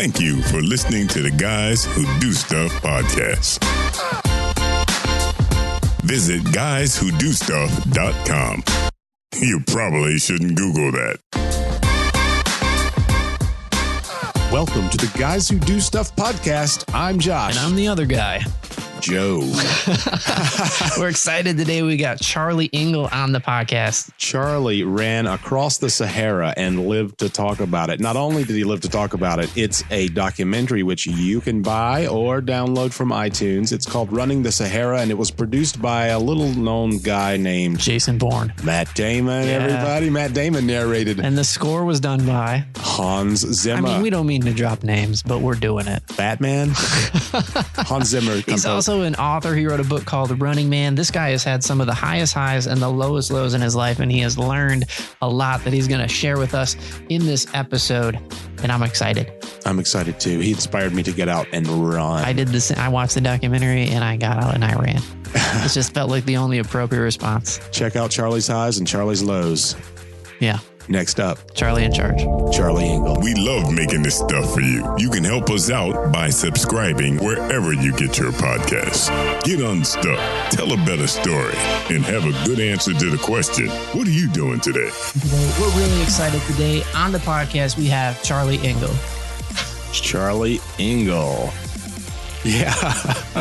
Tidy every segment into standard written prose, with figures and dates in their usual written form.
Thank you for listening to the Guys Who Do Stuff podcast. Visit guyswhodostuff.com. You probably shouldn't Google that. Welcome to the Guys Who Do Stuff podcast. I'm Josh. And I'm the other guy, Joe. We're excited today. We got Charlie Engle on the podcast. Charlie ran across the Sahara and lived to talk about it. Not only did he live to talk about it, it's a documentary which you can buy or download from iTunes. It's called Running the Sahara, and it was produced by a little-known guy named Jason Bourne. Matt Damon, everybody. Matt Damon narrated. And the score was done by Hans Zimmer. I mean, we don't mean to drop names, but we're doing it. Batman. Hans Zimmer. He's also an author. He wrote a book called Running Man. This guy has had some of the highest highs and the lowest lows in his life, and he has learned a lot that he's going to share with us in this episode, and I'm excited. I'm excited too. He inspired me to get out and run. I did this. I watched the documentary and I got out and I ran. It just felt like the only appropriate response. Check out Charlie's highs and Charlie's lows. Yeah. Next up, Charlie in charge. Charlie Engle. We love making this stuff for you. You can help us out by subscribing wherever you get your podcasts. Get unstuck, tell a better story, and have a good answer to the question, what are you doing today? We're really excited today. On the podcast, we have Charlie Engle. Charlie Engle. Yeah,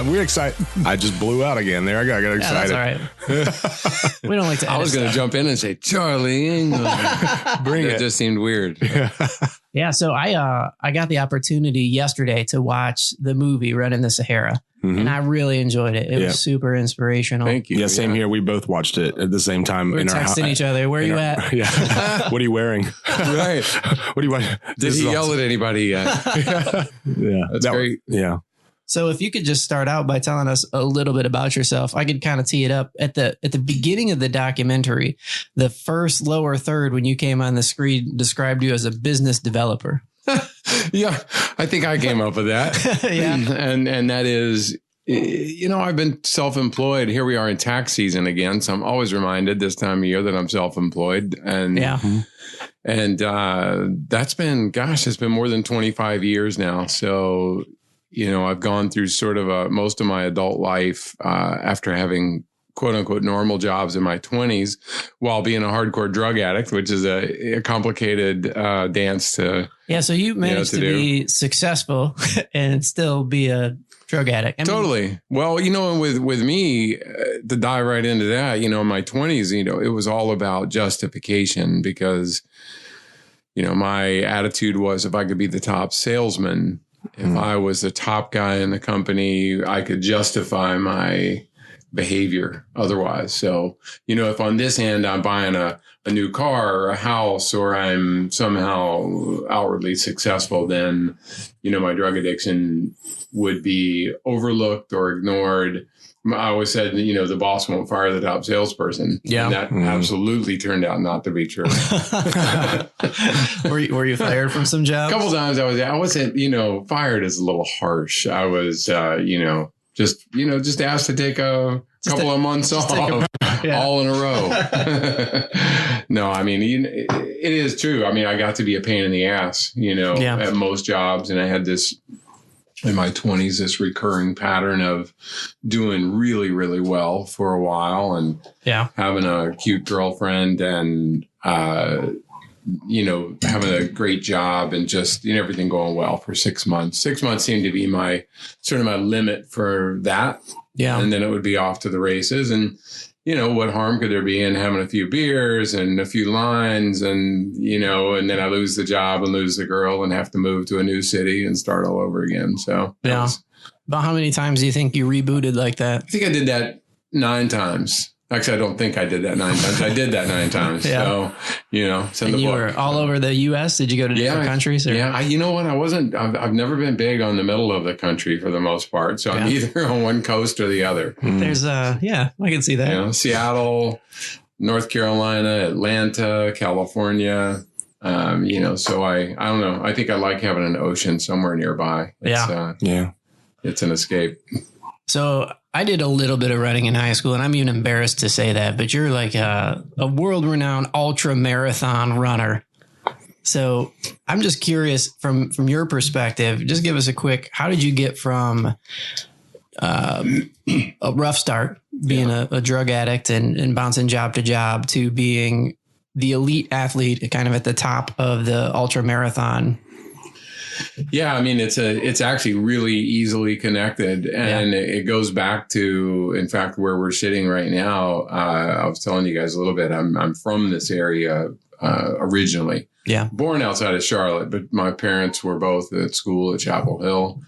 we're excited. I just blew out again there. I got excited. That's all right. We don't like to. I was going to jump in and say Charlie Engle. Bring it. It just seemed weird. Yeah. So I got the opportunity yesterday to watch the movie Running the Sahara, and I really enjoyed it. It was super inspirational. Thank you. Yeah, same here. We both watched it at the same time. We're texting each other. Where are you at? Yeah. What are you wearing? Right. What do you want? Did he yell at anybody yet? Yeah, That's great. Yeah. So if you could just start out by telling us a little bit about yourself, I could kind of tee it up at the beginning of the documentary. The first lower third, when you came on the screen, described you as a business developer. Yeah, I think I came up with that. Yeah. And that is, you know, I've been self-employed. Here we are in tax season again. So I'm always reminded this time of year that I'm self-employed. And that's been, it's been more than 25 years now. So, you know, I've gone through sort of most of my adult life after having quote unquote normal jobs in my 20s while being a hardcore drug addict, which is a complicated dance to. Yeah. So you managed to be successful and still be a drug addict. I mean, totally. Well, you know, with me, to dive right into that, you know, in my 20s, you know, it was all about justification because, you know, my attitude was if I could be the top salesman, if I was the top guy in the company, I could justify my behavior otherwise. So, you know, if on this end I'm buying a new car or a house or I'm somehow outwardly successful, then, you know, my drug addiction would be overlooked or ignored. I always said, you know, the boss won't fire the top salesperson. Yeah. And that absolutely turned out not to be true. Were you fired from some jobs? A couple times I wasn't, you know, fired is a little harsh. I was, just asked to take a couple of months off all in a row. No, I mean, it is true. I mean, I got to be a pain in the ass, you know, at most jobs. And I had this in my 20s, this recurring pattern of doing really, really well for a while and having a cute girlfriend and, you know, having a great job and just, you know, everything going well for 6 months. 6 months seemed to be my limit for that. Yeah. And then it would be off to the races. And, you know, what harm could there be in having a few beers and a few lines and, you know, and then I lose the job and lose the girl and have to move to a new city and start all over again. So, About how many times do you think you rebooted like that? I think I did that 9 times. Actually, I don't think I did that 9 times. I did that 9 times. So, you know, and you were all over the U.S. Did you go to different countries? Or? Yeah. You know what? I've never been big on the middle of the country for the most part. So I'm either on one coast or the other. There's I can see that. You know, Seattle, North Carolina, Atlanta, California. You know, so I don't know. I think I like having an ocean somewhere nearby. It's an escape. So I did a little bit of running in high school, and I'm even embarrassed to say that, but you're like a world-renowned ultra marathon runner. So I'm just curious from your perspective, just give us a quick, how did you get from a rough start being a drug addict and bouncing job to job to being the elite athlete kind of at the top of the ultra marathon? Yeah, I mean, it's actually really easily connected, and it goes back to, in fact, where we're sitting right now. I was telling you guys a little bit. I'm from this area originally. Yeah, born outside of Charlotte, but my parents were both at school at Chapel Hill,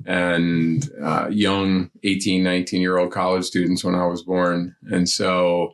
and young 18, 19-year-old college students when I was born, and so.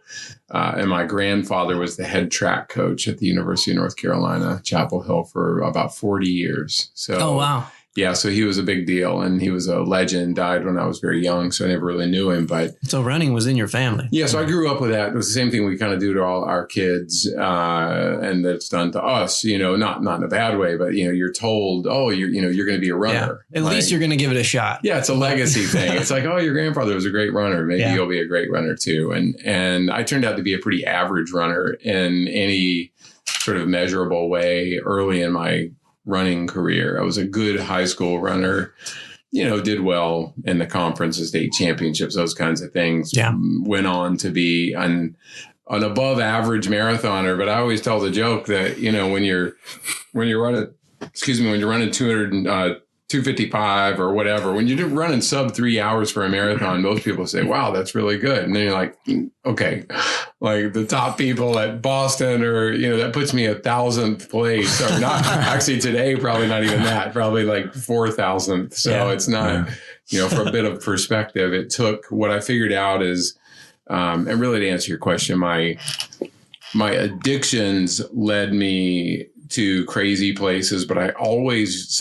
And my grandfather was the head track coach at the University of North Carolina, Chapel Hill, for about 40 years. So, oh, wow. Yeah, so he was a big deal, and he was a legend, died when I was very young, so I never really knew him. But so running was in your family. Yeah, so I grew up with that. It was the same thing we kind of do to all our kids, and that's done to us, not in a bad way, but, you're told, oh, you're going to be a runner. Yeah. At least you're going to give it a shot. Yeah, it's a legacy thing. It's like, oh, your grandfather was a great runner. Maybe you'll be a great runner too. And I turned out to be a pretty average runner in any sort of measurable way early in my running career. I was a good high school runner, did well in the conference and state championships, those kinds of things. Yeah. Went on to be an above average marathoner. But I always tell the joke that, when you're running 255 or whatever, when you're running sub 3 hours for a marathon, most people say, wow, that's really good. And then you're like, okay, like the top people at Boston or, that puts me 1,000th place, or not actually today, probably not even that, probably like 4,000th. So it's not, for a bit of perspective, it took what I figured out is, and really to answer your question, my addictions led me to crazy places, but I always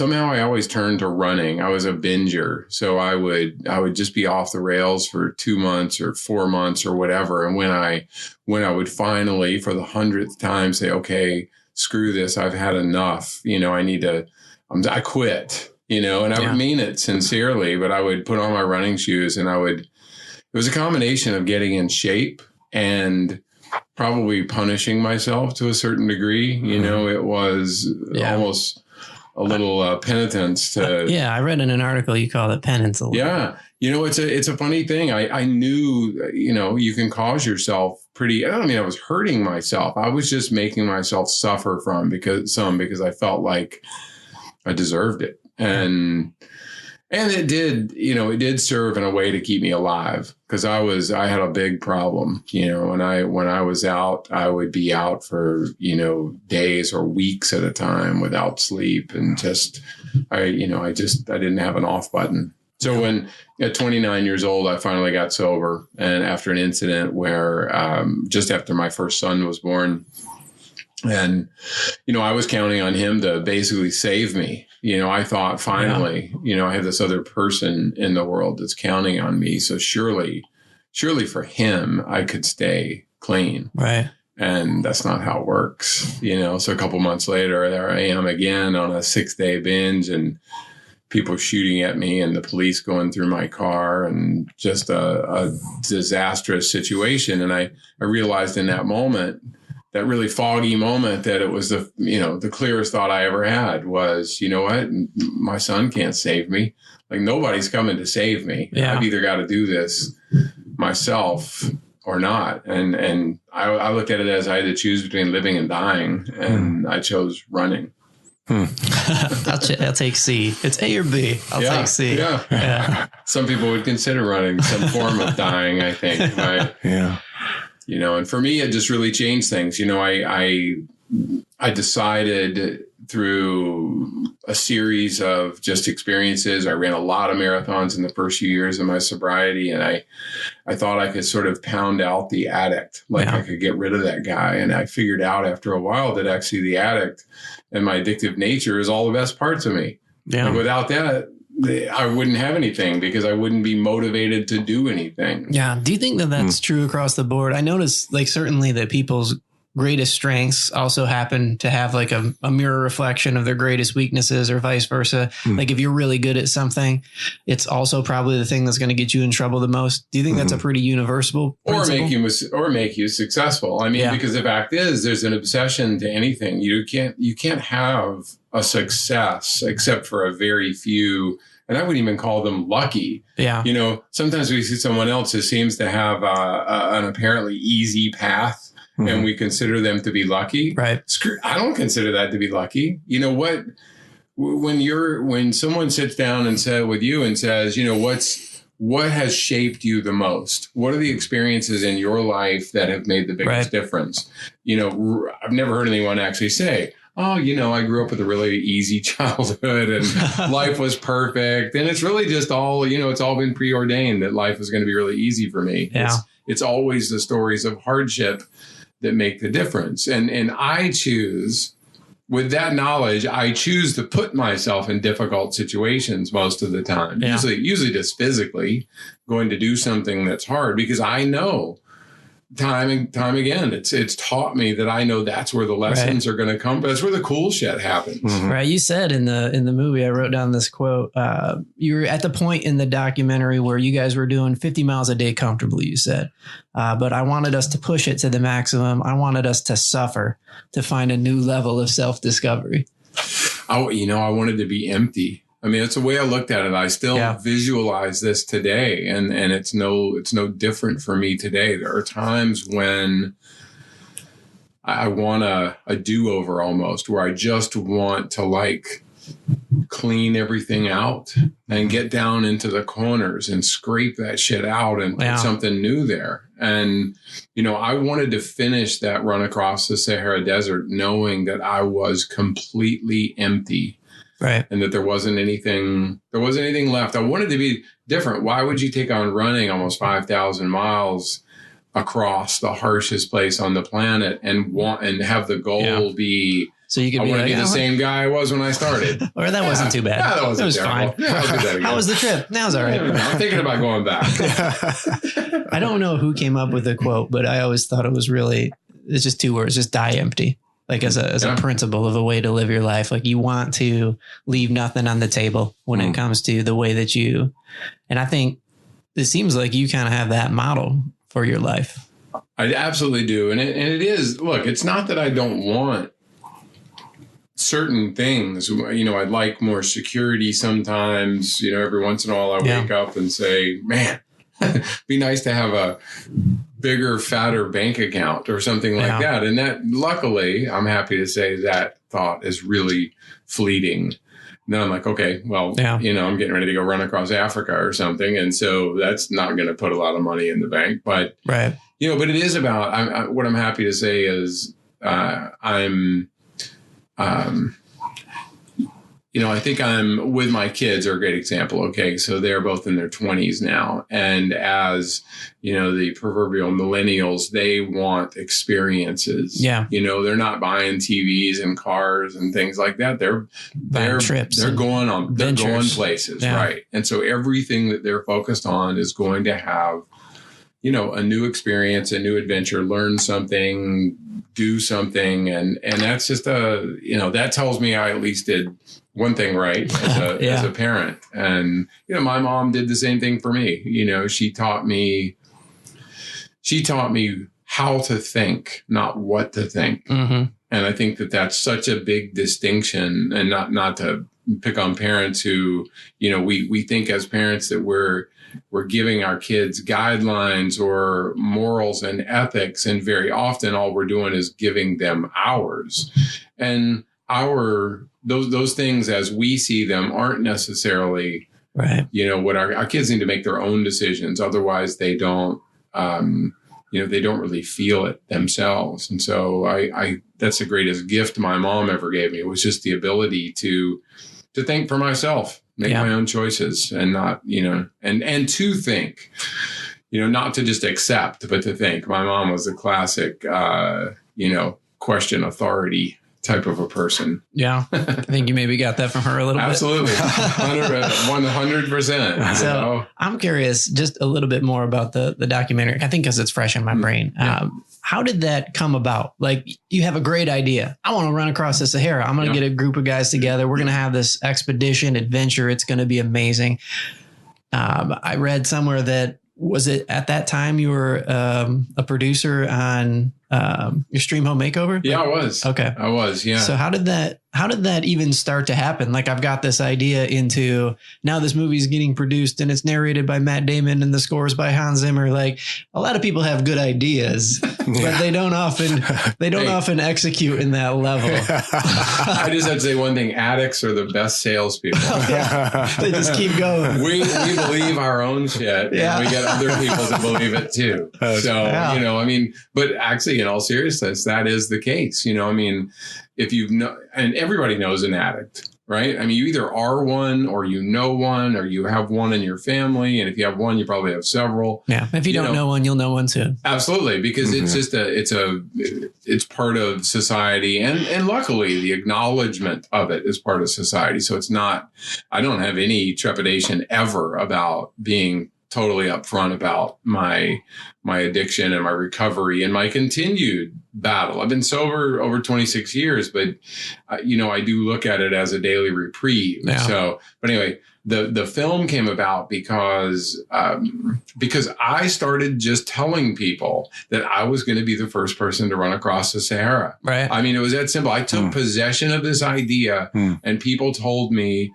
turned to running. I was a binger. So I would just be off the rails for 2 months or 4 months or whatever. And when I would finally, for the 100th time, say, okay, screw this, I've had enough. I quit, and I would mean it sincerely, but I would put on my running shoes and it was a combination of getting in shape and probably punishing myself to a certain degree. It was almost a little penitence to. I read in an article you call it penance a little. Yeah. It's a funny thing. I knew, you can cause yourself I don't mean I was hurting myself. I was just making myself suffer because I felt like I deserved it. And it did serve in a way to keep me alive, because I had a big problem, when I was out, I would be out for, days or weeks at a time without sleep, and I didn't have an off button. So when at 29 years old, I finally got sober, and after an incident where, just after my first son was born, and, I was counting on him to basically save me. I thought finally, I have this other person in the world that's counting on me. So surely for him, I could stay clean. Right. And that's not how it works, So a couple months later, there I am again on a 6-day binge, and people shooting at me and the police going through my car, and just a disastrous situation. And I realized in that moment, that really foggy moment, that it was the clearest thought I ever had was, you know what, my son can't save me. Like, nobody's coming to save me. Yeah. I've either got to do this myself or not. And I looked at it as I had to choose between living and dying, and I chose running. I'll take C. It's A or B. I'll take C. Yeah. Some people would consider running some form of dying, I think. Right? Yeah. And for me, it just really changed things. I decided through a series of just experiences. I ran a lot of marathons in the first few years of my sobriety, and I thought I could sort of pound out the addict, I could get rid of that guy. And I figured out after a while that actually the addict and my addictive nature is all the best parts of me. Yeah. And without that, I wouldn't have anything, because I wouldn't be motivated to do anything. Yeah. Do you think that that's true across the board? I notice, certainly that people's greatest strengths also happen to have like a mirror reflection of their greatest weaknesses or vice versa. Like if you're really good at something, it's also probably the thing that's going to get you in trouble the most. Do you think that's a pretty universal principle? Or make you successful? I mean, because the fact is there's an obsession to anything. You can't have a success except for a very few. And I wouldn't even call them lucky. Yeah. You know, sometimes we see someone else who seems to have an apparently easy path. And we consider them to be lucky. Right. I don't consider that to be lucky. You know what? When someone sits down and says, you know, what has shaped you the most? What are the experiences in your life that have made the biggest difference? You know, I've never heard anyone actually say, oh, you know, I grew up with a really easy childhood and life was perfect. And it's really just all, you know, it's all been preordained that life is going to be really easy for me. Yeah. It's always the stories of hardship that make the difference. And I choose, with that knowledge, I choose to put myself in difficult situations most of the time. Yeah. Usually just physically going to do something that's hard, because I know time and time again, it's taught me that I know that's where the lessons are going to come. But that's where the cool shit happens. Right. You said in the movie, I wrote down this quote. You were at the point in the documentary where you guys were doing 50 miles a day comfortably, you said. But I wanted us to push it to the maximum. I wanted us to suffer to find a new level of self-discovery. I wanted to be empty. I mean, it's the way I looked at it. I still visualize this today, and it's no different for me today. There are times when I want a do-over almost, where I just want to like clean everything out and get down into the corners and scrape that shit out and put something new there. And, you know, I wanted to finish that run across the Sahara Desert knowing that I was completely empty. Right. And that there wasn't anything left. I wanted to be different. Why would you take on running almost 5,000 miles across the harshest place on the planet and have the goal be, so you could I want to be the same guy I was when I started. Or that wasn't too bad. Yeah, that was terrible. Fine. Yeah, I'll do that again. How was the trip? That was all right. I'm thinking about going back. I don't know who came up with the quote, but I always thought it was it's just 2 words, just die empty. Like as a principle of a way to live your life. Like you want to leave nothing on the table when it comes to the way that and I think it seems like you kind of have that model for your life. I absolutely do. And it is, look, it's not that I don't want certain things. You know, I'd like more security sometimes. You know, every once in a while I wake up and say, man, be nice to have a bigger, fatter bank account or something like that. And that, luckily, I'm happy to say that thought is really fleeting. And then I'm like, okay, well, you know, I'm getting ready to go run across Africa or something. And so that's not going to put a lot of money in the bank. But, you know, but it is about, what I'm happy to say is you know, I think I'm with my kids are a great example. Okay. So they're both in their 20s now. And as, you know, the proverbial millennials, they want experiences. Yeah. You know, they're not buying TVs and cars and things like that. They're trips. They're going places. Yeah. Right. And so everything that they're focused on is going to have, you know, a new experience, a new adventure, learn something, do something. And that's just you know, that tells me I at least did one thing right as a parent. And, you know, my mom did the same thing for me. You know, she taught me how to think, not what to think. Mm-hmm. And I think that that's such a big distinction, and not to pick on parents who, you know, we think as parents that we're giving our kids guidelines or morals and ethics. And very often all we're doing is giving them ours. And those things as we see them aren't necessarily, you know, what our kids need to make their own decisions. Otherwise they don't, you know, they don't really feel it themselves. And so that's the greatest gift my mom ever gave me, was just the ability to think for myself. Make my own choices, and not, you know, and to think, you know, not to just accept, but to think. My mom was a classic, you know, question authority type of a person. Yeah. I think you maybe got that from her a little Absolutely. bit. 100%. So I'm curious just a little bit more about the documentary. I think because it's fresh in my brain. How did that come about? Like, you have a great idea. I want to run across the Sahara. I'm going to get a group of guys together. We're going to have this expedition adventure. It's going to be amazing. I read somewhere that, was it at that time you were a producer on your Stream Home Makeover? Yeah, I was. Okay. I was. Yeah. So how did that even start to happen? Like, I've got this idea into now this movie's getting produced and it's narrated by Matt Damon and the scores by Hans Zimmer. Like, a lot of people have good ideas, but they don't often execute in that level. I just have to say one thing. Addicts are the best salespeople. They just keep going. We believe our own shit, and we get other people to believe it too. So, you know, I mean, but actually, in all seriousness, that is the case. You know, I mean, if you've and everybody knows an addict, right? I mean, you either are one, or you know one, or you have one in your family. And if you have one, you probably have several. Yeah. If you don't know one, you'll know one soon. Absolutely. Because it's just it's part of society. And luckily the acknowledgement of it is part of society. So it's not, I don't have any trepidation ever about being totally upfront about my addiction and my recovery and my continued battle. I've been sober over 26 years, but you know, I do look at it as a daily reprieve. Yeah. So, but anyway, the film came about because I started just telling people that I was going to be the first person to run across the Sahara. Right. I mean, it was that simple. I took possession of this idea and people told me,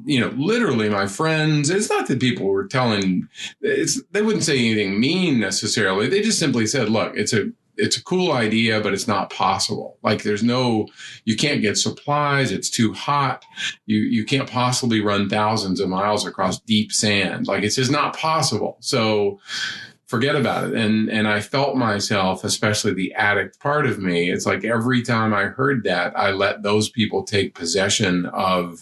you know, literally my friends, it's not that people were telling, they wouldn't say anything mean necessarily. They just simply said, look, it's a cool idea, but it's not possible. Like you can't get supplies. It's too hot. You can't possibly run thousands of miles across deep sand. Like, it's just not possible. So forget about it. And I felt myself, especially the addict part of me. It's like every time I heard that, I let those people take possession of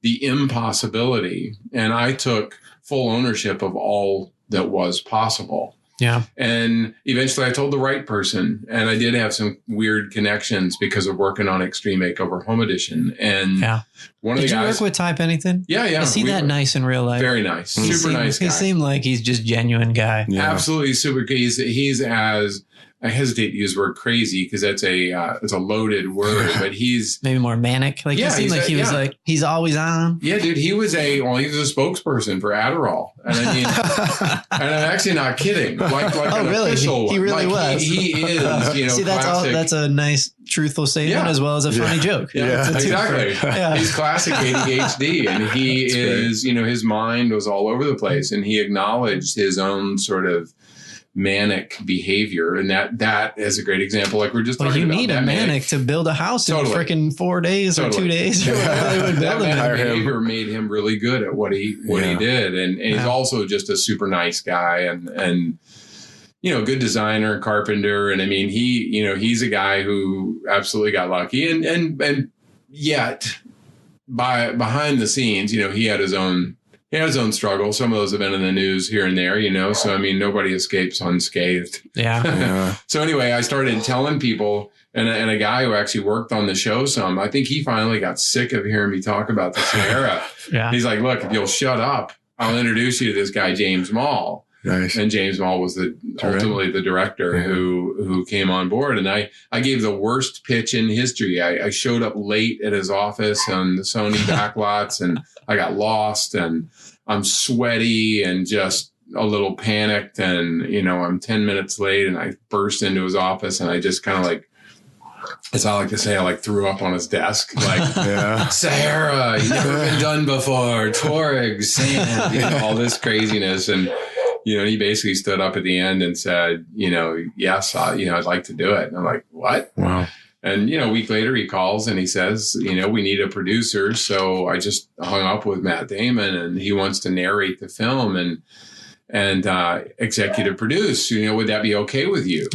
the impossibility. And I took full ownership of all that was possible. Yeah. And eventually I told the right person, and I did have some weird connections because of working on Extreme Makeover Home Edition. And one of the guys. Did you work with Ty Pennington? Yeah. Yeah. Is he that nice in real life? Very nice. Super nice guy. He seemed like he's just genuine guy. Yeah. Absolutely super. He's as, I hesitate to use the word crazy because it's a loaded word, but he's maybe more manic. Like, he seemed like he was like, he's always on. Yeah, dude. He was a spokesperson for Adderall. And I mean, and I'm actually not kidding. Like an official one. He really was. He is, you know, see, that's a nice, truthful statement as well as a funny joke. Yeah, exactly. He's classic ADHD, and he is, you know, his mind was all over the place, and he acknowledged his own sort of manic behavior, and that is a great example. Like we're just talking about. You need a manic to build a house in freaking 4 days or 2 days. That behavior made him really good at what he did, and he's also just a super nice guy, and you know, good designer, carpenter, and I mean, he's a guy who absolutely got lucky, and yet behind the scenes, you know, he had his own struggles. Some of those have been in the news here and there, you know. So, I mean, nobody escapes unscathed. Yeah. So anyway, I started telling people, and a guy who actually worked on the show some, I think he finally got sick of hearing me talk about the Sahara. He's like, look, if you'll shut up, I'll introduce you to this guy, James Mall. Nice. And James Mall was ultimately the director who came on board. And I gave the worst pitch in history. I showed up late at his office on the Sony backlots, and I got lost, and I'm sweaty and just a little panicked. And, you know, I'm 10 minutes late, and I burst into his office, and I just kind of like, as I like to say, I like threw up on his desk, like, Sahara, you've never been done before, Tuareg, sand, you know, all this craziness. And, you know, he basically stood up at the end and said, you know, yes, I'd like to do it. And I'm like, what? Wow. And, you know, a week later he calls and he says, you know, we need a producer. So I just hung up with Matt Damon, and he wants to narrate the film and executive produce. You know, would that be okay with you?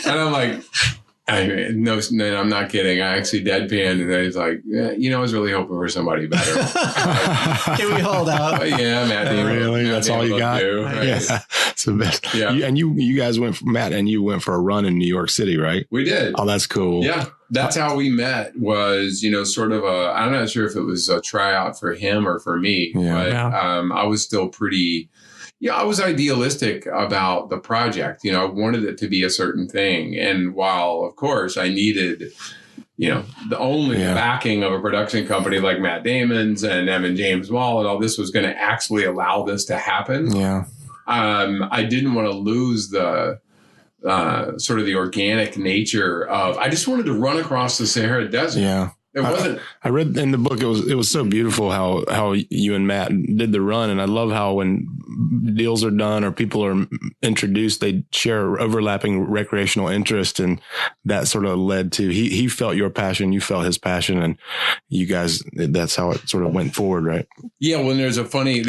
And I'm like, no, I'm not kidding. I actually deadpanned, and he's like, you know, I was really hoping for somebody better. Can we hold out? Yeah, Matt Damon. Really? That's all you got? Right? Yeah. It's the best. Yeah. You guys went for a run in New York City, right? We did. Oh, that's cool. Yeah. That's how we met, was, you know, sort of I'm not sure if it was a tryout for him or for me, but I was still pretty, I was idealistic about the project. I wanted it to be a certain thing. And while, of course, I needed, the backing of a production company like Matt Damon's and Evan James Wall and all this was going to actually allow this to happen. Yeah. I didn't want to lose the sort of the organic nature of, I just wanted to run across the Sahara Desert. Yeah. It wasn't. I read in the book, it was so beautiful how you and Matt did the run. And I love how when deals are done or people are introduced, they share overlapping recreational interest. And that sort of led to, he felt your passion, you felt his passion, and you guys, that's how it sort of went forward, right? Yeah. Well, there is a funny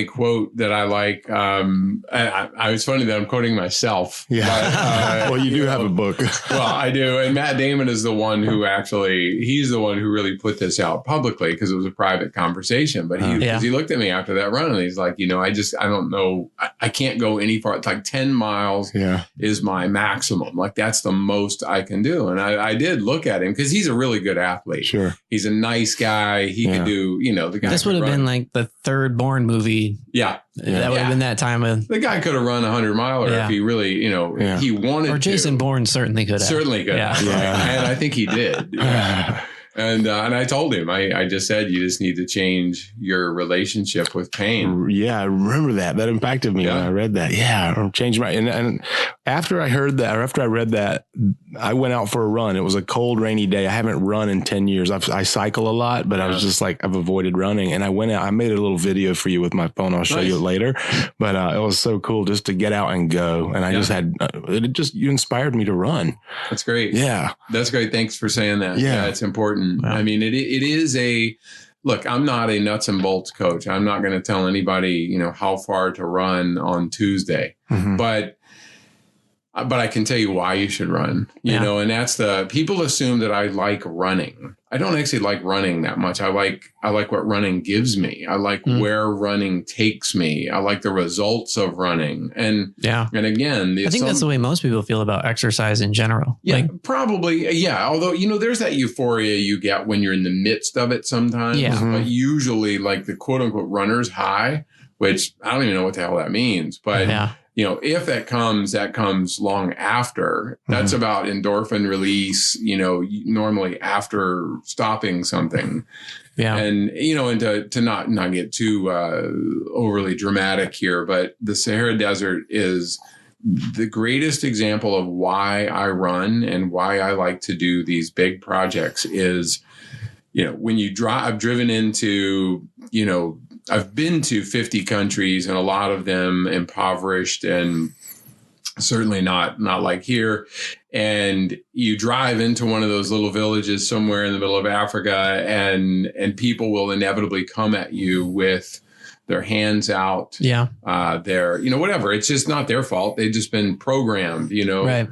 quote that I like. It's funny that I'm quoting myself. Yeah. But, well, you do have a book. Well, I do. And Matt Damon is the one who he's the one who really put this out publicly because it was a private conversation. But he looked at me after that run and he's like, I don't know. I can't go any far. It's like 10 miles is my maximum. Like that's the most I can do. And I did look at him because he's a really good athlete. Sure. He's a nice guy. He could do, the guy. This would have been like the third Bourne movie. Yeah. That would have been that time of. The guy could have run 100-miler if he really, he wanted to. Or Jason Bourne certainly could have. Certainly could have. Yeah. And I think he did. Yeah. And I told him, I just said, you just need to change your relationship with pain. Yeah, I remember that. That impacted me when I read that. Yeah, changed my. And after I heard that, or after I read that, I went out for a run. It was a cold, rainy day. I haven't run in 10 years. I cycle a lot, but I was just like, I've avoided running. And I went out. I made a little video for you with my phone. I'll show you it later. But it was so cool just to get out and go. And I just had you inspired me to run. That's great. Yeah, that's great. Thanks for saying that. Yeah, it's important. Wow. I mean, it is look, I'm not a nuts and bolts coach. I'm not going to tell anybody, how far to run on Tuesday, but I can tell you why you should run, you know, and that's people assume that I like running. I don't actually like running that much. I like what running gives me. I like where running takes me. I like the results of running. And again, I think that's the way most people feel about exercise in general. Yeah, probably. Yeah. Although, there's that euphoria you get when you're in the midst of it sometimes. Yeah. But usually like the quote unquote runner's high, which I don't even know what the hell that means, but if that comes long after. That's about endorphin release, normally after stopping something. Yeah. And, and to not get too overly dramatic here, but the Sahara Desert is the greatest example of why I run and why I like to do these big projects is, when you drive, I've driven into, I've been to 50 countries and a lot of them impoverished and certainly not like here. And you drive into one of those little villages somewhere in the middle of Africa and people will inevitably come at you with their hands out. Yeah. Their, whatever. It's just not their fault. They've just been programmed, right.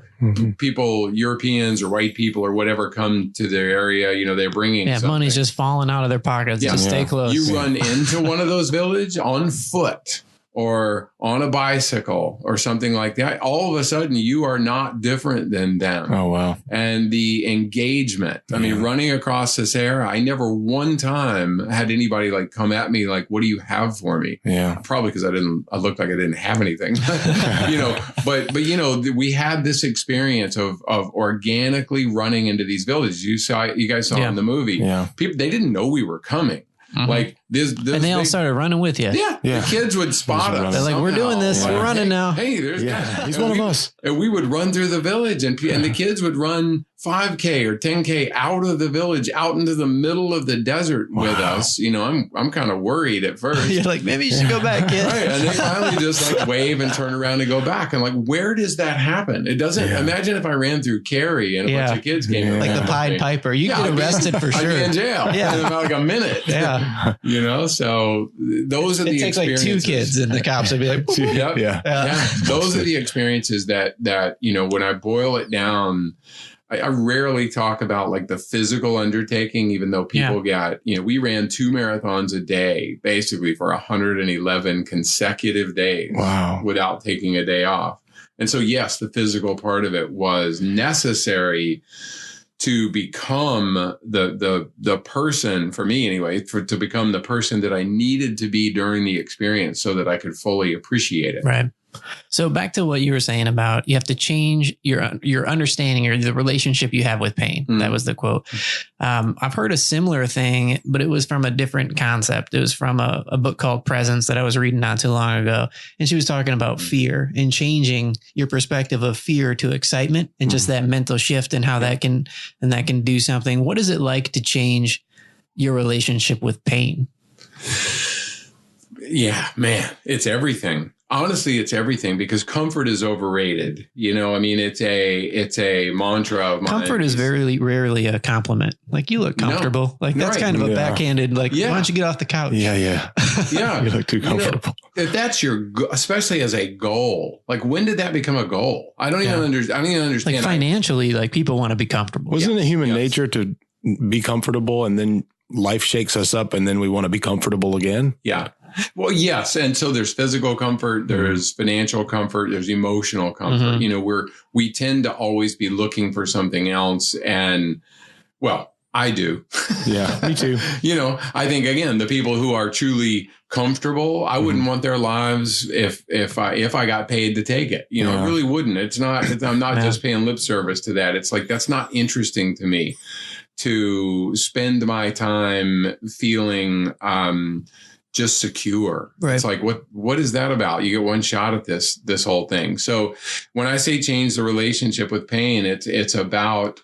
People, Europeans or white people or whatever come to their area, they're bringing something. Money's just falling out of their pockets. Yeah. Just stay close. You run into one of those villages on foot or on a bicycle or something like that. All of a sudden you are not different than them. Oh, wow. And the engagement, I mean, running across the Sahara, I never one time had anybody like come at me like, what do you have for me? Yeah. Probably because I looked like I didn't have anything, but we had this experience of organically running into these villages. You guys saw in the movie, people, they didn't know we were coming. Like this, and they all started running with you. Yeah. The kids would spot us. They're like, "We're doing this. We're running now." Hey, there's he's one of us. And we would run through the village, and the kids would run 5K or 10K out of the village, out into the middle of the desert with us. I'm kind of worried at first. You're like, maybe you should go back, kid. Right. And they finally just like wave and turn around and go back. And like, where does that happen? It doesn't. Imagine if I ran through Cary and a bunch of kids came like the Pied Piper. You get arrested for sure. I'd be in jail in about like a minute. Yeah. So those are the experiences. It takes like 2 kids and the cops would be like, Those are the experiences that when I boil it down, I rarely talk about like the physical undertaking, even though people we ran 2 marathons a day, basically for 111 consecutive days without taking a day off. And so, yes, the physical part of it was necessary to become the person, for me anyway, to become the person that I needed to be during the experience so that I could fully appreciate it. Right. So back to what you were saying about you have to change your understanding or the relationship you have with pain. That was the quote. I've heard a similar thing, but it was from a different concept. It was from a book called Presence that I was reading not too long ago. And she was talking about fear and changing your perspective of fear to excitement and just that mental shift and how that can do something. What is it like to change your relationship with pain? Yeah, man, it's everything. Honestly, it's everything because comfort is overrated. You know, I mean, it's a mantra of mine. Comfort is very rarely a compliment. Like, you look comfortable. Like, that's kind of a backhanded, like, why don't you get off the couch? Yeah. You look too comfortable. You know, if that's especially as a goal, like, when did that become a goal? I don't even understand. Like, financially, like, people want to be comfortable. Wasn't it human nature to be comfortable and then life shakes us up and then we want to be comfortable again? Yeah. Well, yes. And so there's physical comfort, there's financial comfort, there's emotional comfort. You know, we tend to always be looking for something else. And well, I do. Yeah, me too. You know, I think, again, the people who are truly comfortable, I wouldn't want their lives if I got paid to take it. You know, I really wouldn't. I'm not just paying lip service to that. It's like, that's not interesting to me to spend my time feeling, just secure. Right. It's like, what is that about? You get one shot at this whole thing. So when I say change the relationship with pain, it's about,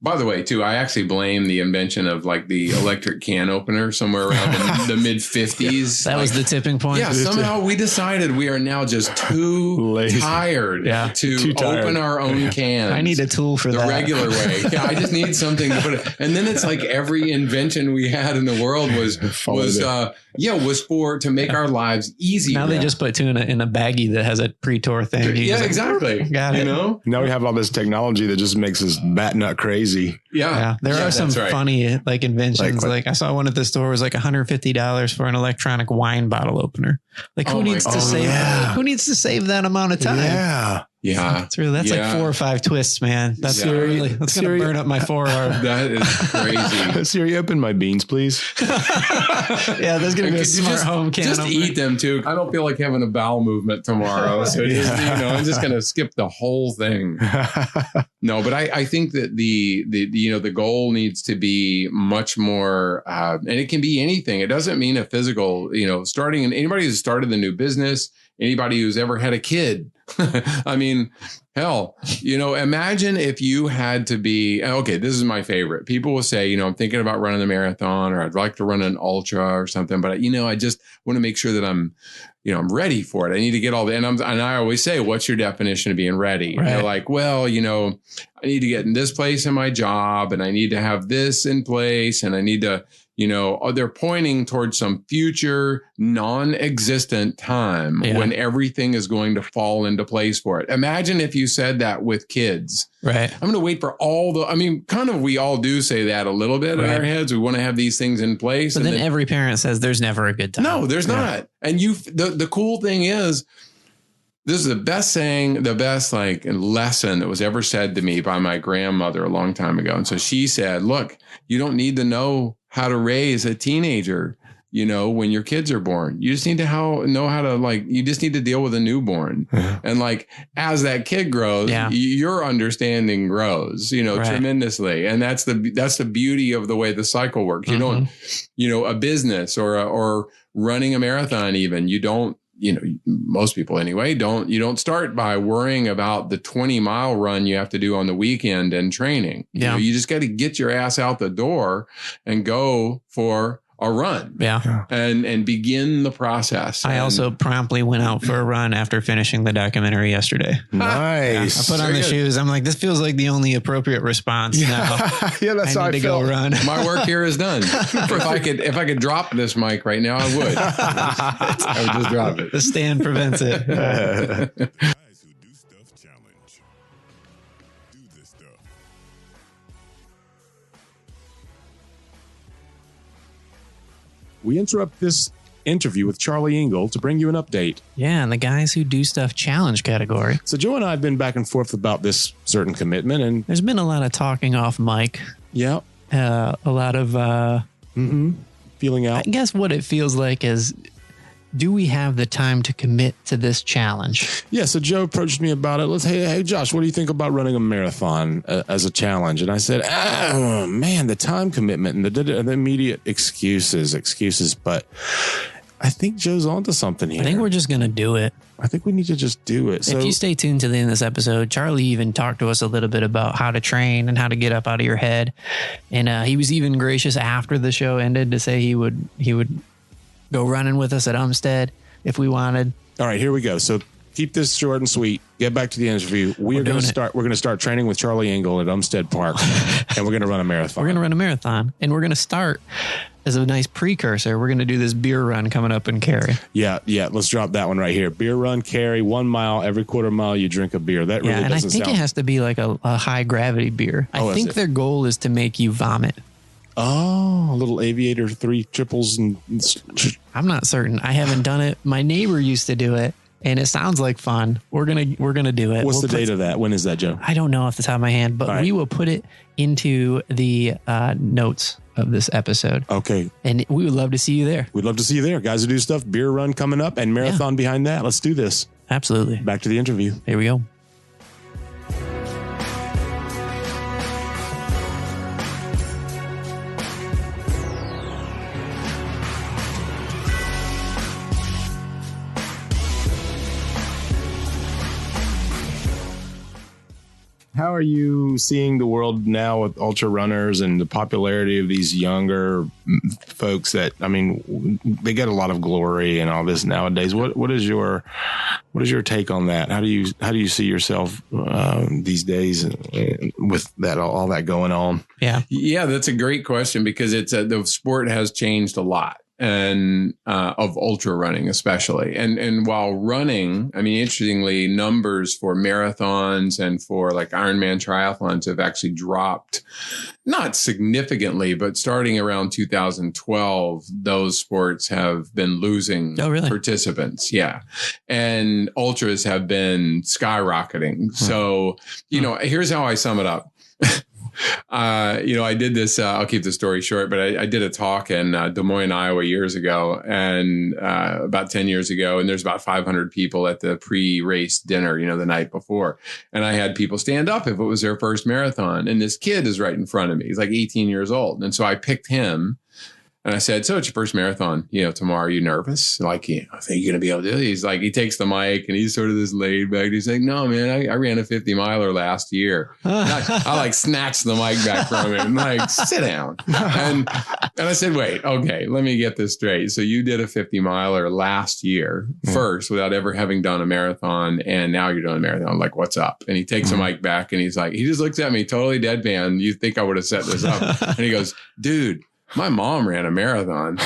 by the way, too, I actually blame the invention of like the electric can opener somewhere around the mid 50s. That was the tipping point. Yeah. Somehow we decided we are now just too tired to open our own can. I need a tool for that. The regular way. Yeah. I just need something to put it. And then it's like every invention we had in the world was to make our lives easier. Now they just put tuna in a baggie that has a pre-tore thing. Exactly. Got it. You know? Now we have all this technology that just makes us bat nut crazy. Yeah. There are some funny like inventions. Like I saw one at the store was like $150 for an electronic wine bottle opener. Like who needs to save that amount of time? Yeah. It's really, that's like 4 or 5 twists, man. That's really, that's going to burn up my forearm. That is crazy. Siri, open my beans, please. There's going to be a smart home can. Just eat them too. I don't feel like having a bowel movement tomorrow. So I'm just going to skip the whole thing. No, but I think that the goal needs to be much more, and it can be anything. It doesn't mean a physical, anybody who's started the new business, anybody who's ever had a kid. I mean, hell, imagine if you had to be, okay, this is my favorite. People will say, I'm thinking about running a marathon, or I'd like to run an ultra or something, but I just want to make sure that I'm ready for it. I need to get all the, and I always say, what's your definition of being ready? Right. And they're like, well, I need to get in this place in my job, and I need to have this in place, and I need to, they're pointing towards some future non-existent time when everything is going to fall into place for it. Imagine if you said that with kids. Right. I'm going to wait for we all do say that a little bit in our heads. We want to have these things in place. But then every parent says there's never a good time. No, there's not. And the cool thing is, this is the best saying, the best lesson that was ever said to me by my grandmother a long time ago. And so she said, look, you don't need to know how to raise a teenager, when your kids are born. You just need to know how to you just need to deal with a newborn. And as that kid grows, your understanding grows, tremendously. And that's the beauty of the way the cycle works. You don't, a business or running a marathon, even, you don't, most people anyway, you don't start by worrying about the 20-mile run you have to do on the weekend and training. You just got to get your ass out the door and go for a run. And begin the process. I also promptly went out for a run after finishing the documentary yesterday. Nice. I put on the shoes. I'm like, this feels like the only appropriate response now. That's how I feel. Go run. My work here is done. If I could drop this mic right now, I would. I would just drop it. The stand prevents it. Guys who do stuff challenge. Do this stuff. We interrupt this interview with Charlie Engle to bring you an update. Yeah, and the Guys Who Do Stuff challenge category. So Joe and I have been back and forth about this certain commitment, and there's been a lot of talking off mic. Yeah. A lot of feeling out. I guess what it feels like is, do we have the time to commit to this challenge? Yeah, so Joe approached me about it. Hey, Josh, what do you think about running a marathon as a challenge? And I said, oh, man, the time commitment and the immediate excuses. But I think Joe's onto something here. I think we're just going to do it. I think we need to just do it. So, if you stay tuned to the end of this episode, Charlie even talked to us a little bit about how to train and how to get up out of your head. And he was even gracious after the show ended to say he would go running with us at Umstead if we wanted. All right, here we go. So keep this short and sweet. Get back to the interview. We're going to start training with Charlie Engle at Umstead Park, and we're going to run a marathon. We're going to run a marathon, and we're going to start as a nice precursor. We're going to do this beer run coming up in Cary. Yeah. Let's drop that one right here. Beer run, Cary, 1 mile. Every quarter mile, you drink a beer. That really doesn't sound. And I think it has to be like a high gravity beer. I think their goal is to make you vomit. Oh, a little Aviator 3 triples. And I'm not certain. I haven't done it. My neighbor used to do it, and it sounds like fun. We're gonna do it. What's the date of that? When is that, Joe? I don't know off the top of my hand, but we will put it into the notes of this episode. Okay. And we would love to see you there. We'd love to see you there. Guys Who Do Stuff, beer run coming up, and marathon behind that. Let's do this. Absolutely. Back to the interview. Here we go. How are you seeing the world now with ultra runners and the popularity of these younger folks that, I mean, they get a lot of glory and all this nowadays. What is your take on that? How do you see yourself these days with that, all that going on? Yeah, that's a great question, because it's the sport has changed a lot. And of ultra running, especially. And while running, I mean, interestingly, numbers for marathons and for like Ironman triathlons have actually dropped, not significantly, but starting around 2012, those sports have been losing participants. Yeah. And ultras have been skyrocketing. So, here's how I sum it up. I did this, I'll keep the story short, but I did a talk in Des Moines, Iowa years ago, and about 10 years ago, and there's about 500 people at the pre-race dinner, the night before. And I had people stand up if it was their first marathon. And this kid is right in front of me. He's like 18 years old. And so I picked him. And I said, so it's your first marathon, tomorrow. Are you nervous? Like, I think you're going to be able to do it. He's like, he takes the mic and he's sort of this laid back. He's like, no, man, I ran a 50 miler last year. I like snatched the mic back from him and like, sit down. And I said, wait, okay, let me get this straight. So you did a 50 miler last year first without ever having done a marathon. And now you're doing a marathon. I'm like, what's up? And he takes the mic back and he's like, he just looks at me totally deadpan. You think I would have set this up? And he goes, dude, my mom ran a marathon.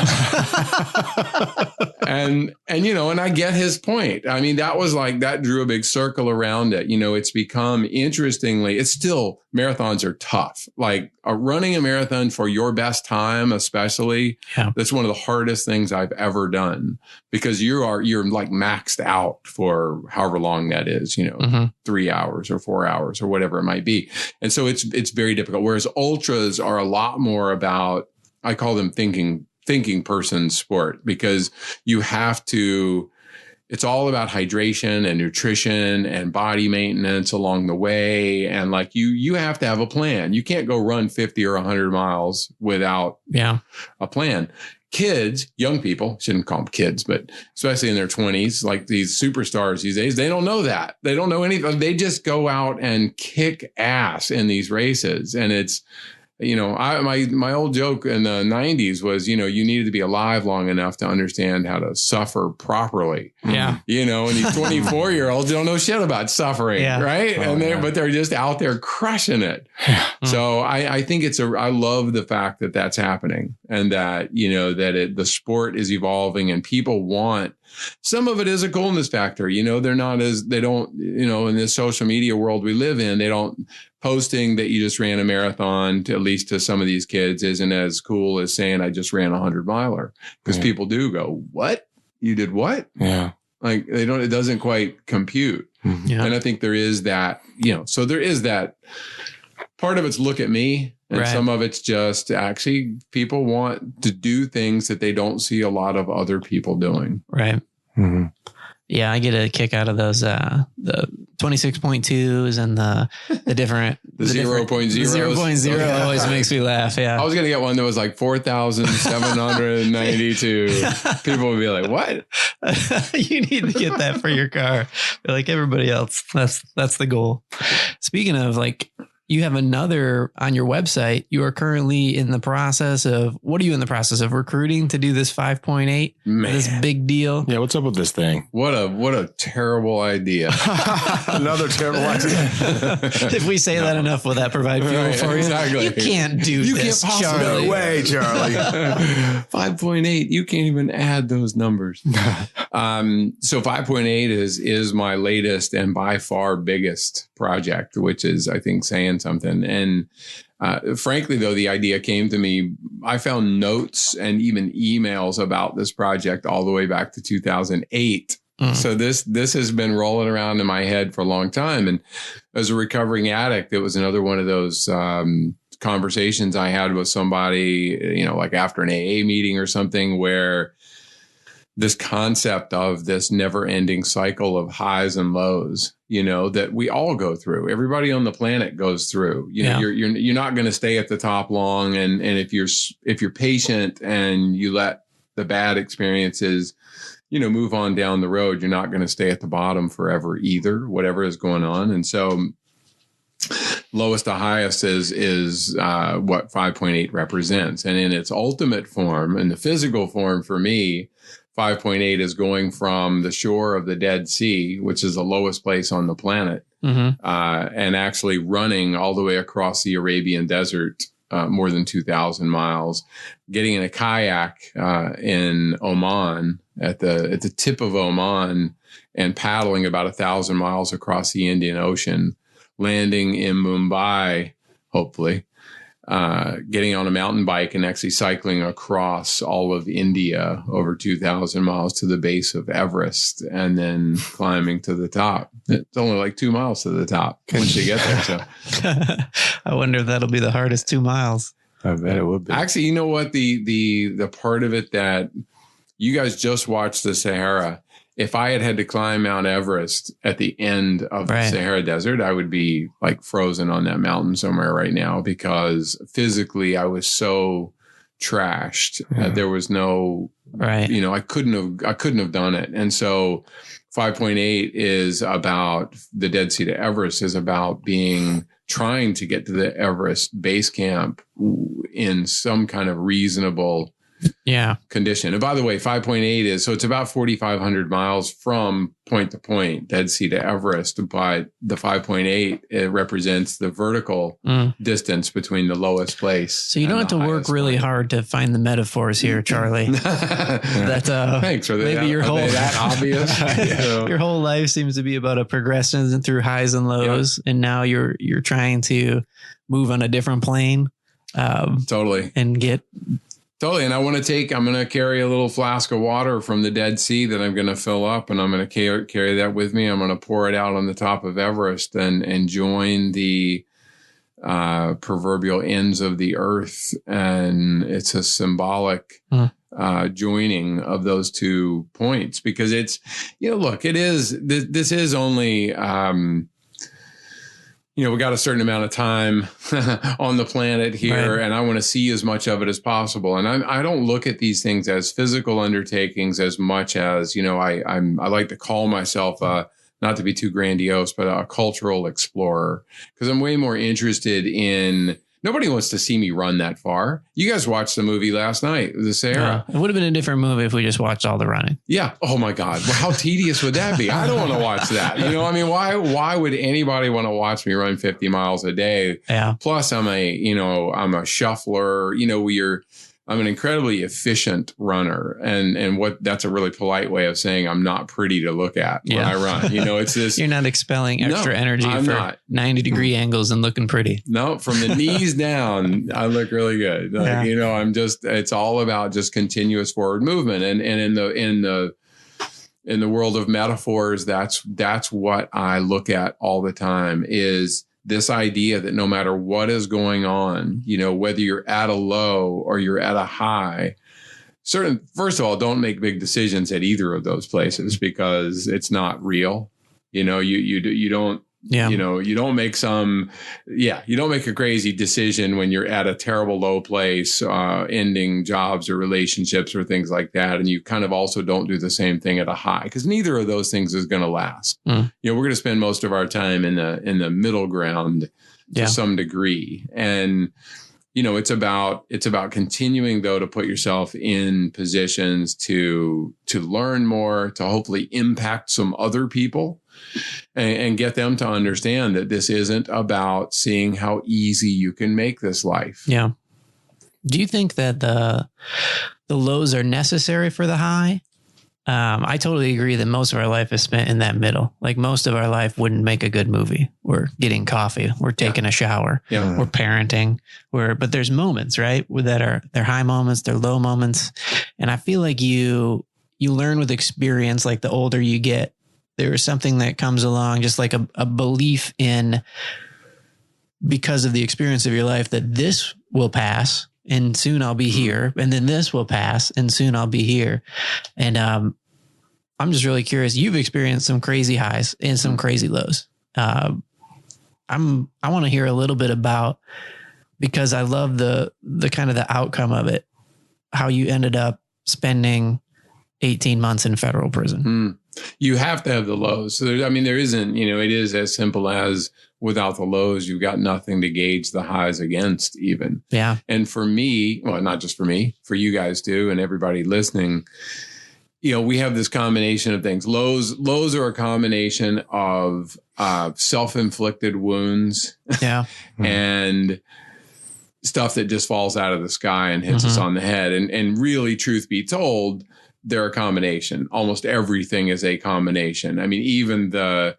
and I get his point. I mean, that drew a big circle around it. It's become, interestingly, it's still, marathons are tough. Like running a marathon for your best time, especially, that's one of the hardest things I've ever done, because you're like maxed out for however long that is, 3 hours or 4 hours or whatever it might be. And so it's very difficult. Whereas ultras are a lot more about, I call them thinking person sport, because you have to, it's all about hydration and nutrition and body maintenance along the way. And like you have to have a plan. You can't go run 50 or 100 miles without a plan. Kids, young people, shouldn't call them kids, but especially in their 20s, like these superstars these days, they don't know that. They don't know anything. They just go out and kick ass in these races. And it's, my old joke in the 90s was, you needed to be alive long enough to understand how to suffer properly. Yeah. And these 24-year-olds don't know shit about suffering, right? But they're just out there crushing it. So I think I love the fact that that's happening, and that, the sport is evolving and people want, some of it is a coolness factor. They don't, in this social media world we live in, they don't posting that you just ran a marathon, to, at least to some of these kids, isn't as cool as saying I just ran a 100-miler, because people do go, what? You did what? Yeah. Like they don't, it doesn't quite compute. Yeah. And I think there is that, so there is that part of it's look at me. And some of it's just actually people want to do things that they don't see a lot of other people doing. Right. Mm-hmm. Yeah, I get a kick out of those the 26.2s and the different the 0.0. 0.0 always makes me laugh. Yeah. I was gonna get one that was like 4,792. People would be like, what? You need to get that for your car. Like everybody else. That's the goal. Speaking of, like, you have another on your website. You are currently in the process of, what are you in the process of recruiting to do this 5.8? This big deal. Yeah. What's up with this thing? What a terrible idea. Another terrible idea. If we say that enough, will that provide fuel for you? Exactly. You can't do this, Charlie. No way, Charlie. 5.8. You can't even add those numbers. So 5.8 is my latest and by far biggest project, which is, I think, saying something. And frankly, though, the idea came to me, I found notes and even emails about this project all the way back to 2008. So this has been rolling around in my head for a long time. And as a recovering addict, it was another one of those conversations I had with somebody, like after an AA meeting or something, where this concept of this never ending cycle of highs and lows, that we all go through. Everybody on the planet goes through. You're not going to stay at the top long. And if you're patient and you let the bad experiences, move on down the road, you're not going to stay at the bottom forever either, whatever is going on. And so lowest to highest is what 5.8 represents. And in its ultimate form, in the physical form for me, 5.8 is going from the shore of the Dead Sea, which is the lowest place on the planet, and actually running all the way across the Arabian desert, more than 2,000 miles, getting in a kayak in Oman, at the tip of Oman, and paddling about 1,000 miles across the Indian Ocean, landing in Mumbai, hopefully, getting on a mountain bike and actually cycling across all of India over 2,000 miles to the base of Everest, and then climbing to the top. It's only like 2 miles to the top once you get there. So I wonder if that'll be the hardest 2 miles. I bet it would be. Actually, you know what? The part of it that you guys just watched, the Sahara. If I had to climb Mount Everest at the end of the Sahara Desert, I would be like frozen on that mountain somewhere right now, because physically I was so trashed. There was no, I couldn't have done it. And so 5.8 is about the Dead Sea to Everest, is about trying to get to the Everest base camp in some kind of reasonable condition. And by the way, 5.8 so it's about 4,500 miles from point to point, Dead Sea to Everest. But the 5.8, it represents the vertical distance between the lowest place. So you don't have to work really hard to find the metaphors here, Charlie. That's thanks for that. Maybe your whole that obvious. Your whole life seems to be about a progression through highs and lows, and now you're trying to move on a different plane. Totally. And get. Totally. And I'm going to carry a little flask of water from the Dead Sea that I'm going to fill up, and I'm going to carry that with me. I'm going to pour it out on the top of Everest and join the proverbial ends of the earth. And it's a symbolic joining of those 2 points, because it's, look, this is only, we got a certain amount of time on the planet here, and I want to see as much of it as possible. And I don't look at these things as physical undertakings as much as, I like to call myself, not to be too grandiose, but a cultural explorer, because I'm way more interested in. Nobody wants to see me run that far. You guys watched the movie last night, the Sahara. It would have been a different movie if we just watched all the running. Yeah. Oh my God. Well, how tedious would that be? I don't want to watch that. Why would anybody want to watch me run 50 miles a day? Yeah. Plus I'm a shuffler, I'm an incredibly efficient runner. And that's a really polite way of saying I'm not pretty to look at when I run. It's this. You're not expelling extra energy for not. 90-degree angles and looking pretty. No, from the knees down, I look really good. It's all about just continuous forward movement. And in the world of metaphors, that's what I look at all the time, is this idea that no matter what is going on, whether you're at a low or you're at a high, first of all, don't make big decisions at either of those places, because it's not real. You don't make a crazy decision when you're at a terrible low place, ending jobs or relationships or things like that. And you kind of also don't do the same thing at a high, because neither of those things is going to last. We're going to spend most of our time in the middle ground to some degree. And, it's about continuing, though, to put yourself in positions to learn more, to hopefully impact some other people, and get them to understand that this isn't about seeing how easy you can make this life. Yeah. Do you think that the lows are necessary for the high? I totally agree that most of our life is spent in that middle. Like, most of our life wouldn't make a good movie. We're getting coffee. We're taking a shower. Yeah. We're parenting. But there's moments, right, they're high moments, they're low moments. And I feel like you learn with experience, like the older you get. There is something that comes along, just like a belief in, because of the experience of your life, that this will pass and soon I'll be here. And then this will pass and soon I'll be here. And I'm just really curious. You've experienced some crazy highs and some crazy lows. I want to hear a little bit about, because I love the kind of the outcome of it, how you ended up spending 18 months in federal prison. You have to have the lows. So there isn't, it is as simple as, without the lows, you've got nothing to gauge the highs against even. Yeah. And for me, well, not just for me, for you guys too, and everybody listening, we have this combination of things. Lows are a combination of self-inflicted wounds. Yeah. And stuff that just falls out of the sky and hits us on the head. And really, truth be told, they're a combination. Almost everything is a combination. Even the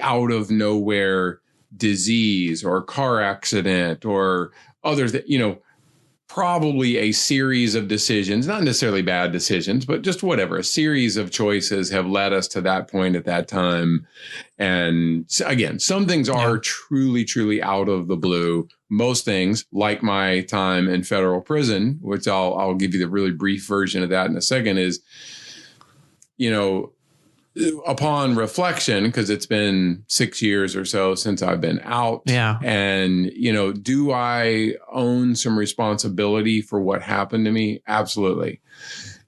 out of nowhere disease or car accident or other, probably a series of decisions, not necessarily bad decisions, but just whatever, a series of choices have led us to that point at that time. And again, some things are truly, truly out of the blue. Most things, like my time in federal prison, which I'll give you the really brief version of that in a second, is, upon reflection, because it's been 6 years or so since I've been out. Yeah. And, do I own some responsibility for what happened to me? Absolutely.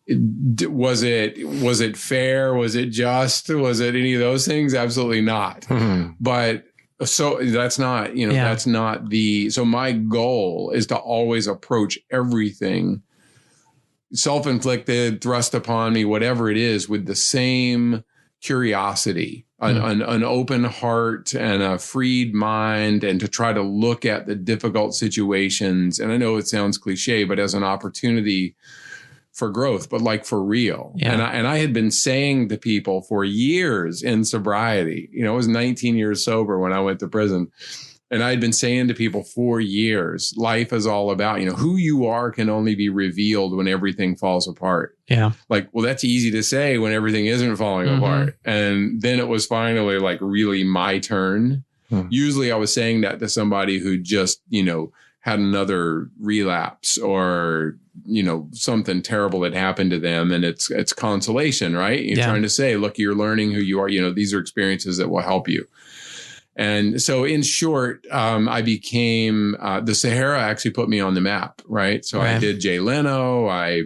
Was it fair? Was it just? Was it any of those things? Absolutely not. But so that's not, that's not so my goal is to always approach everything self-inflicted, thrust upon me, whatever it is, with the same curiosity, an open heart and a freed mind, and to try to look at the difficult situations. And I know it sounds cliche, but as an opportunity for growth, but like for real. Yeah. And I had been saying to people for years in sobriety, I was 19 years sober when I went to prison. And I'd been saying to people for years, life is all about, who you are can only be revealed when everything falls apart. Yeah. Like, well, that's easy to say when everything isn't falling apart. And then it was finally like really my turn. Usually I was saying that to somebody who just, had another relapse or, something terrible had happened to them. And it's consolation, right? You're trying to say, look, you're learning who you are. These are experiences that will help you. And so in short, I became, the Sahara actually put me on the map, right? So I did Jay Leno. I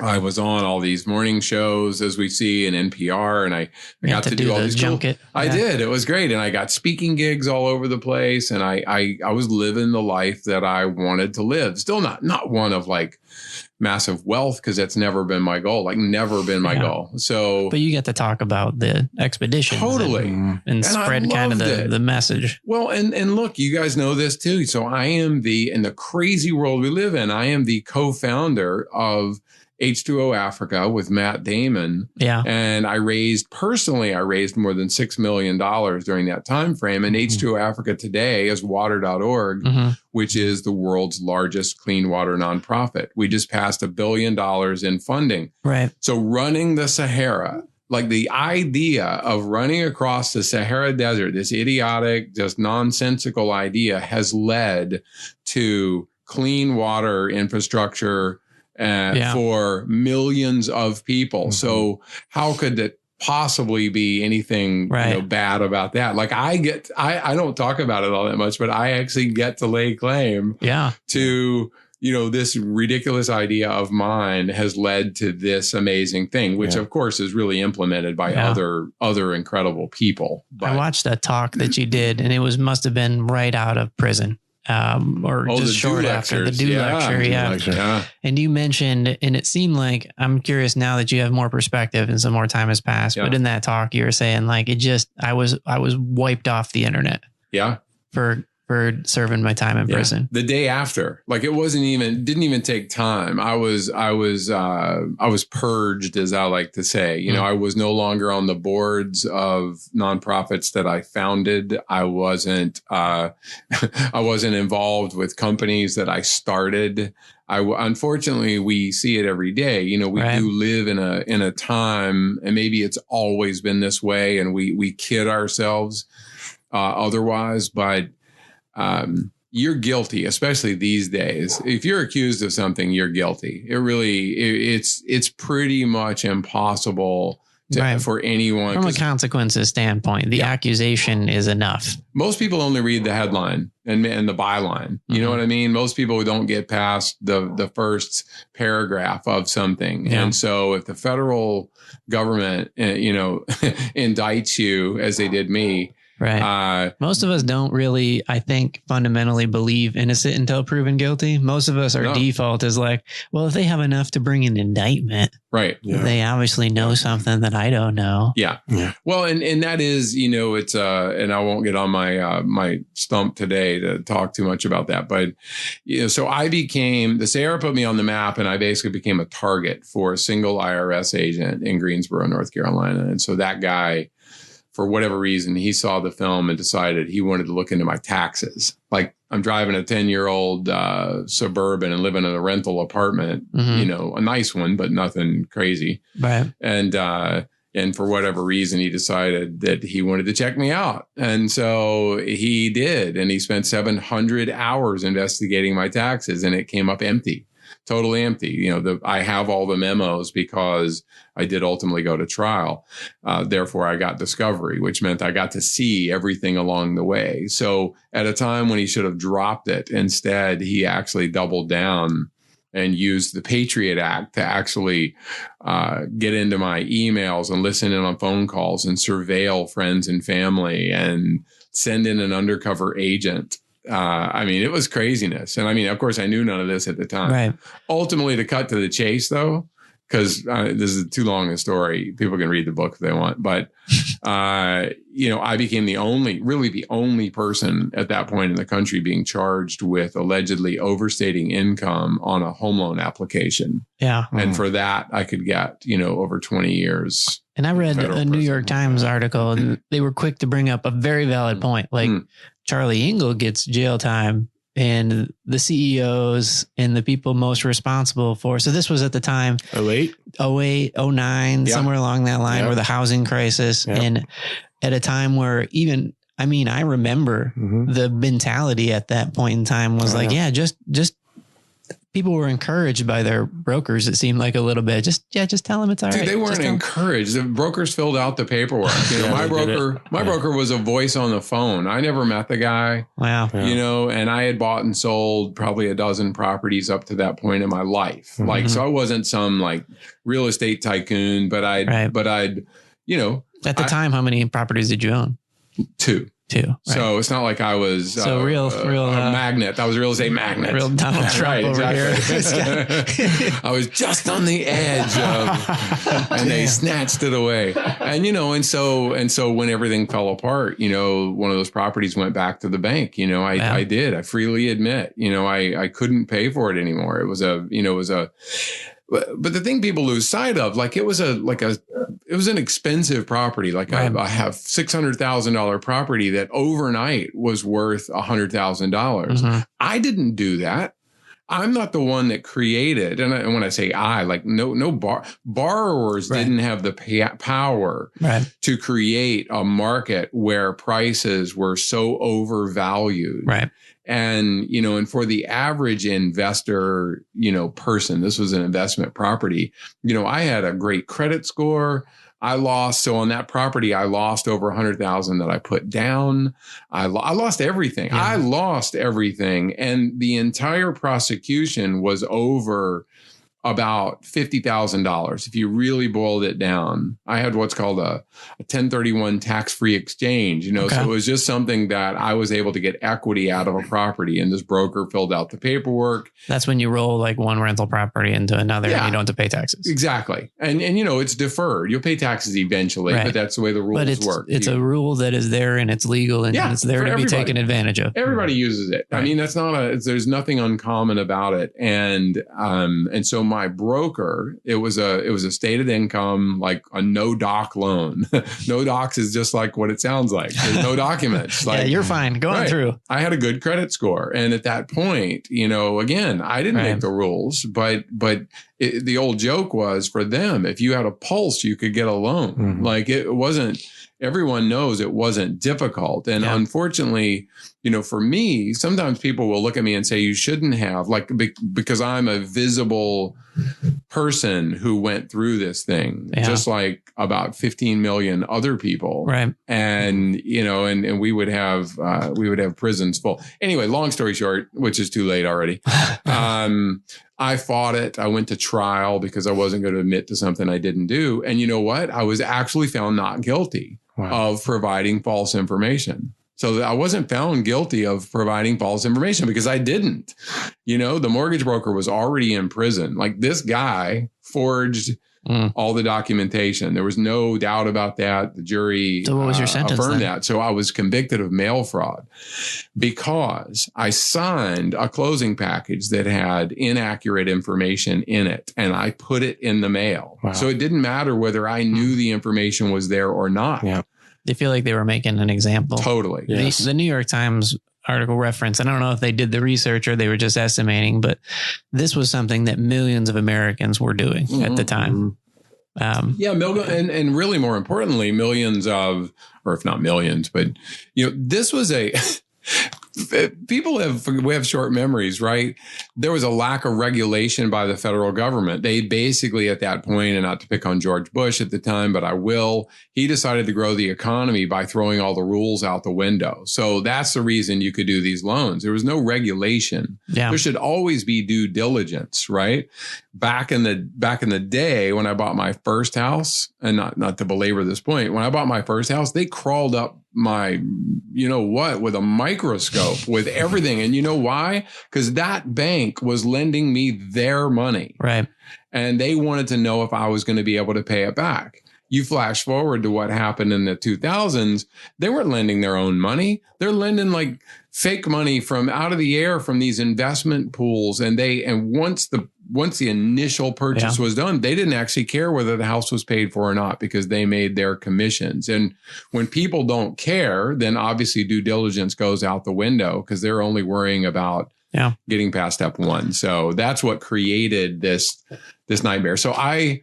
I was on all these morning shows, as we see in NPR, and I got to do all these junket. I did. It was great. And I got speaking gigs all over the place. And I was living the life that I wanted to live. Still not one of like massive wealth, because that's never been my goal. Like never been my goal. So, but you get to talk about the expeditions and spread kind of the message. Well, and look, you guys know this too. So I am in the crazy world we live in, I am the co-founder of H2O Africa with Matt Damon. Yeah. And I raised more than $6 million during that time frame. And H2O Africa today is water.org, which is the world's largest clean water nonprofit. We just passed $1 billion in funding. Right. So running the Sahara, like the idea of running across the Sahara Desert, this idiotic, just nonsensical idea has led to clean water infrastructure for millions of people. So how could that possibly be anything bad about that? Like I don't talk about it all that much, but I actually get to lay claim to, this ridiculous idea of mine has led to this amazing thing, which of course is really implemented by other incredible people. But I watched that talk that you did, and it must have been right out of prison. Or just short after the Do lecture. Yeah. And you mentioned, and it seemed like, I'm curious now that you have more perspective and some more time has passed, but in that talk you were saying like, I was wiped off the internet. Yeah. For serving my time in prison. The day after, like it didn't even take time. I was purged, as I like to say. I was no longer on the boards of nonprofits that I founded. I wasn't involved with companies that I started. Unfortunately, we see it every day. We do live in a time, and maybe it's always been this way, and we kid ourselves otherwise, but you're guilty, especially these days. If you're accused of something, you're guilty. It's pretty much impossible for anyone. From a consequences standpoint, the accusation is enough. Most people only read the headline and the byline. You know what I mean? Most people don't get past the first paragraph of something. Yeah. And so if the federal government, indicts you, as they did me, right. Most of us don't really, I think, fundamentally believe innocent until proven guilty. Most of us, our default is like, well, if they have enough to bring an indictment, they obviously know something that I don't know. Yeah. Well, and that is, it's, and I won't get on my stump today to talk too much about that. But, so the Sahara put me on the map, and I basically became a target for a single IRS agent in Greensboro, North Carolina. And so that guy, for whatever reason, he saw the film and decided he wanted to look into my taxes. Like I'm driving a 10-year-old Suburban and living in a rental apartment, a nice one, but nothing crazy. Right. And for whatever reason, he decided that he wanted to check me out. And so he did. And he spent 700 hours investigating my taxes, and it came up empty. Totally empty. I have all the memos because I did ultimately go to trial. Therefore, I got discovery, which meant I got to see everything along the way. So at a time when he should have dropped it, instead, he actually doubled down and used the Patriot Act to actually get into my emails and listen in on phone calls and surveil friends and family and send in an undercover agent. It was craziness. And of course, I knew none of this at the time. Right. Ultimately, to cut to the chase, though, because this is too long a story. People can read the book if they want. But, I became the only person at that point in the country being charged with allegedly overstating income on a home loan application. Yeah. And for that, I could get, over 20 years. And I read a New York Times article, and they were quick to bring up a very valid point. Like Charlie Engle gets jail time, and the CEOs and the people most responsible for. So this was at the time, 08, 09, somewhere along that line, where the housing crisis, and at a time where I remember the mentality at that point in time was just people were encouraged by their brokers. It seemed like a little bit. Just tell them it's all right. They weren't encouraged. The brokers filled out the paperwork. My broker was a voice on the phone. I never met the guy. Wow. Yeah. And I had bought and sold probably a dozen properties up to that point in my life. Mm-hmm. So I wasn't some like real estate tycoon, but I'd, at the time, how many properties did you own? Two. Right. So it's not like I was real a magnet. I was a real estate magnet. Real Donald Trump right, over exactly. here. I was just on the edge of, and they snatched it away. And so when everything fell apart, one of those properties went back to the bank. I did. I freely admit. I couldn't pay for it anymore. It was But the thing people lose sight of, like it was an expensive property. Like I have $600,000 property that overnight was worth $100,000. Mm-hmm. I didn't do that. I'm not the one that created. And when I say borrowers didn't have the power to create a market where prices were so overvalued. Right. And, and for the average investor, person, this was an investment property. I had a great credit score. So on that property, I lost over $100,000 that I put down. I lost everything. Yeah. I lost everything. And the entire prosecution was over about $50,000. If you really boiled it down, I had what's called a 1031 tax-free exchange, so it was just something that I was able to get equity out of a property, and this broker filled out the paperwork. That's when you roll like one rental property into another and you don't have to pay taxes. Exactly. And it's deferred. You'll pay taxes eventually, but that's the way the rules work. It's a rule that is there and it's legal and it's there to be taken advantage of. Everybody uses it. Right. I mean, there's nothing uncommon about it. And so my broker, it was a stated income, like a no doc loan. No docs is just like what it sounds like. There's no documents. Like, you're fine. Going through. I had a good credit score. And at that point, again, I didn't make the rules, but the old joke was for them, if you had a pulse, you could get a loan. Mm-hmm. Like it wasn't, everyone knows it wasn't difficult. And unfortunately, for me, sometimes people will look at me and say, you shouldn't have, like, because I'm a visible person who went through this thing, just like about 15 million other people. Right. And, and we would have prisons full. Anyway, long story short, which is too late already. I fought it. I went to trial because I wasn't going to admit to something I didn't do. And you know what? I was actually found not guilty of providing false information. So I wasn't found guilty of providing false information because I didn't. The mortgage broker was already in prison. Like this guy forged all the documentation. There was no doubt about that. The jury so what was your sentence affirmed then? that. So I was convicted of mail fraud because I signed a closing package that had inaccurate information in it, and I put it in the mail. Wow. So it didn't matter whether I knew the information was there or not. Yeah. They feel like they were making an example. Totally. Yes. The New York Times article reference, I don't know if they did the research or they were just estimating, but this was something that millions of Americans were doing at the time. And really more importantly, millions of, or if not millions, but, this was we have short memories, right? There was a lack of regulation by the federal government. They basically at that point, and not to pick on George Bush at the time, but I will, he decided to grow the economy by throwing all the rules out the window. So that's the reason you could do these loans. There was no regulation. Yeah. There should always be due diligence, right? Back in the day when I bought my first house, and not to belabor this point, when I bought my first house, they crawled up my, with a microscope with everything. And you know why? Because that bank was lending me their money. Right. And they wanted to know if I was going to be able to pay it back. You flash forward to what happened in the 2000s. They weren't lending their own money. They're lending like fake money from out of the air from these investment pools. And once the initial purchase was done, they didn't actually care whether the house was paid for or not because they made their commissions. And when people don't care, then obviously due diligence goes out the window because they're only worrying about getting past step one. So that's what created this nightmare. So I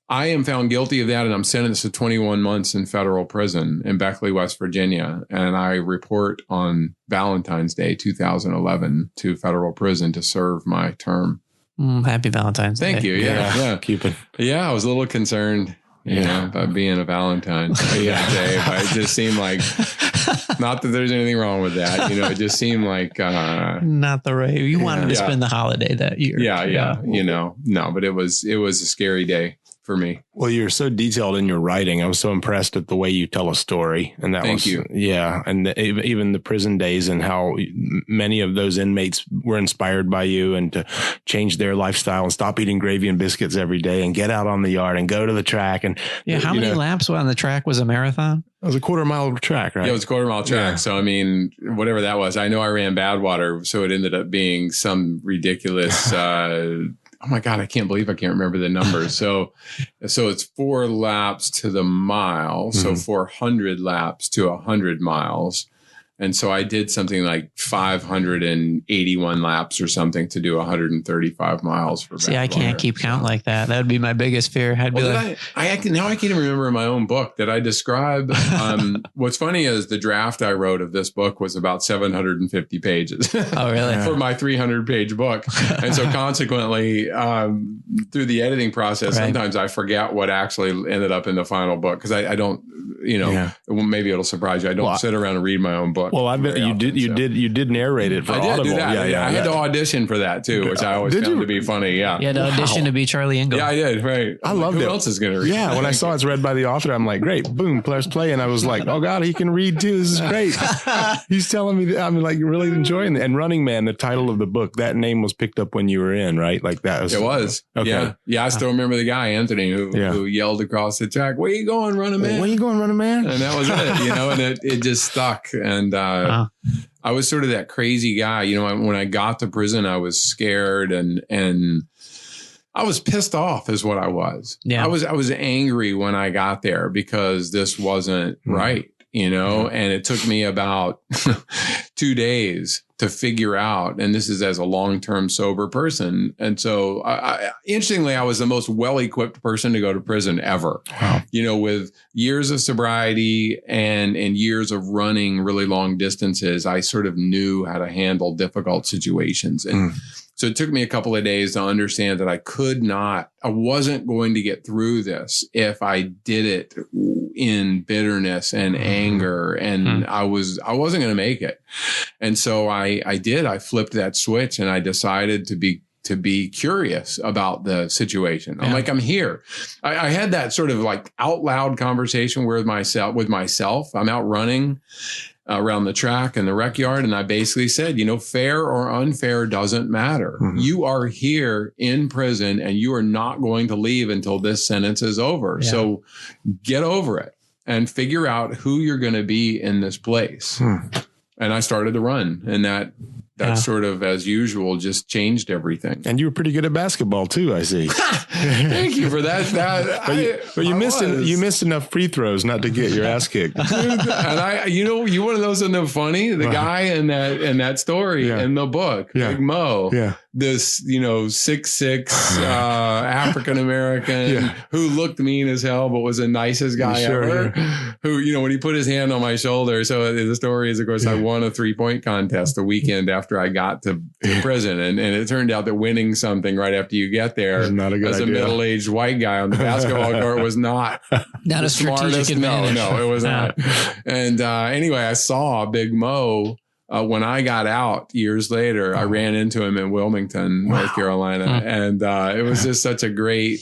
am found guilty of that, and I'm sentenced to 21 months in federal prison in Beckley, West Virginia. And I report on Valentine's Day, 2011, to federal prison to serve my term. Happy Valentine's Day. Thank you. Yeah. Cupid. Yeah. I was a little concerned, about being a Valentine that day. But it just seemed like, not that there's anything wrong with that. It just seemed like not the right. You wanted to spend the holiday that year. Yeah. No, but it was a scary day for me. Well, you're so detailed in your writing. I was so impressed at the way you tell a story. And Thank you. Yeah. And even the prison days and how many of those inmates were inspired by you and to change their lifestyle and stop eating gravy and biscuits every day and get out on the yard and go to the track. And how many laps on the track was a marathon? It was a quarter-mile track, right? Yeah, it was a quarter-mile track. Yeah. So, I mean, whatever that was, I know I ran Badwater, so it ended up being some ridiculous oh my God, I can't believe I can't remember the numbers. So it's 4 laps to the mile. So 400 laps to 100 miles. And so I did something like 581 laps or something to do 135 miles for See, I can't keep count like that. That would be my biggest fear. I'd be like, I can't even remember in my own book that I describe. What's funny is the draft I wrote of this book was about 750 pages. Oh, really? For my 300-page book. And so consequently, through the editing process, sometimes I forget what actually ended up in the final book because I don't, maybe it'll surprise you. I don't sit around and read my own book. Well, you did narrate it for Audible. Do that. I had to audition for that too, which I always found to be funny. Yeah, you had to audition to be Charlie Engle. Yeah, I did. Right. I loved it. Who else is going to read? Yeah, when I saw it's read by the author, I'm like, great, boom, press play, and I was like, oh God, he can read too. This is great. He's telling me that I'm like really enjoying it. And Running Man, the title of the book, that name was picked up when you were in, right? Like that was. It was. Okay. Yeah. I still remember the guy Anthony who yelled across the track, "Where you going, Running Man? Where you going, Running Man?" And that was it. And it just stuck. And I was sort of that crazy guy. When I got to prison, I was scared and I was pissed off is what I was. Yeah. I was angry when I got there because this wasn't right, and it took me about 2 days to figure out, and this is as a long-term sober person. And so interestingly, I was the most well-equipped person to go to prison ever, with years of sobriety and years of running really long distances. I sort of knew how to handle difficult situations. And so it took me a couple of days to understand that I wasn't going to get through this if I did it in bitterness and anger, and I wasn't going to make it. And so I did. I flipped that switch and I decided to be curious about the situation. I'm like, I'm here. I had that sort of like out loud conversation with myself. I'm out running around the track and the rec yard. And I basically said, fair or unfair doesn't matter. You are here in prison and you are not going to leave until this sentence is over. Yeah. So get over it and figure out who you're going to be in this place. And I started to run, and that sort of, as usual, just changed everying. And you were pretty good at basketball too, I see. Thank you for that. But you missed enough free throws not to get your ass kicked. And you want to know something funny? The guy in that story in the book, Big Mo, this 6'6" African American who looked mean as hell, but was the nicest guy ever. Who when he put his hand on my shoulder. So the story is, of course, I won a 3-point contest the weekend after I got to prison, and it turned out that winning something right after you get there not a good as a middle-aged white guy on the basketball court was not a strategic advantage. No, it was not. And anyway, I saw Big Mo. When I got out years later, I ran into him in Wilmington, North Carolina. And it was just such a great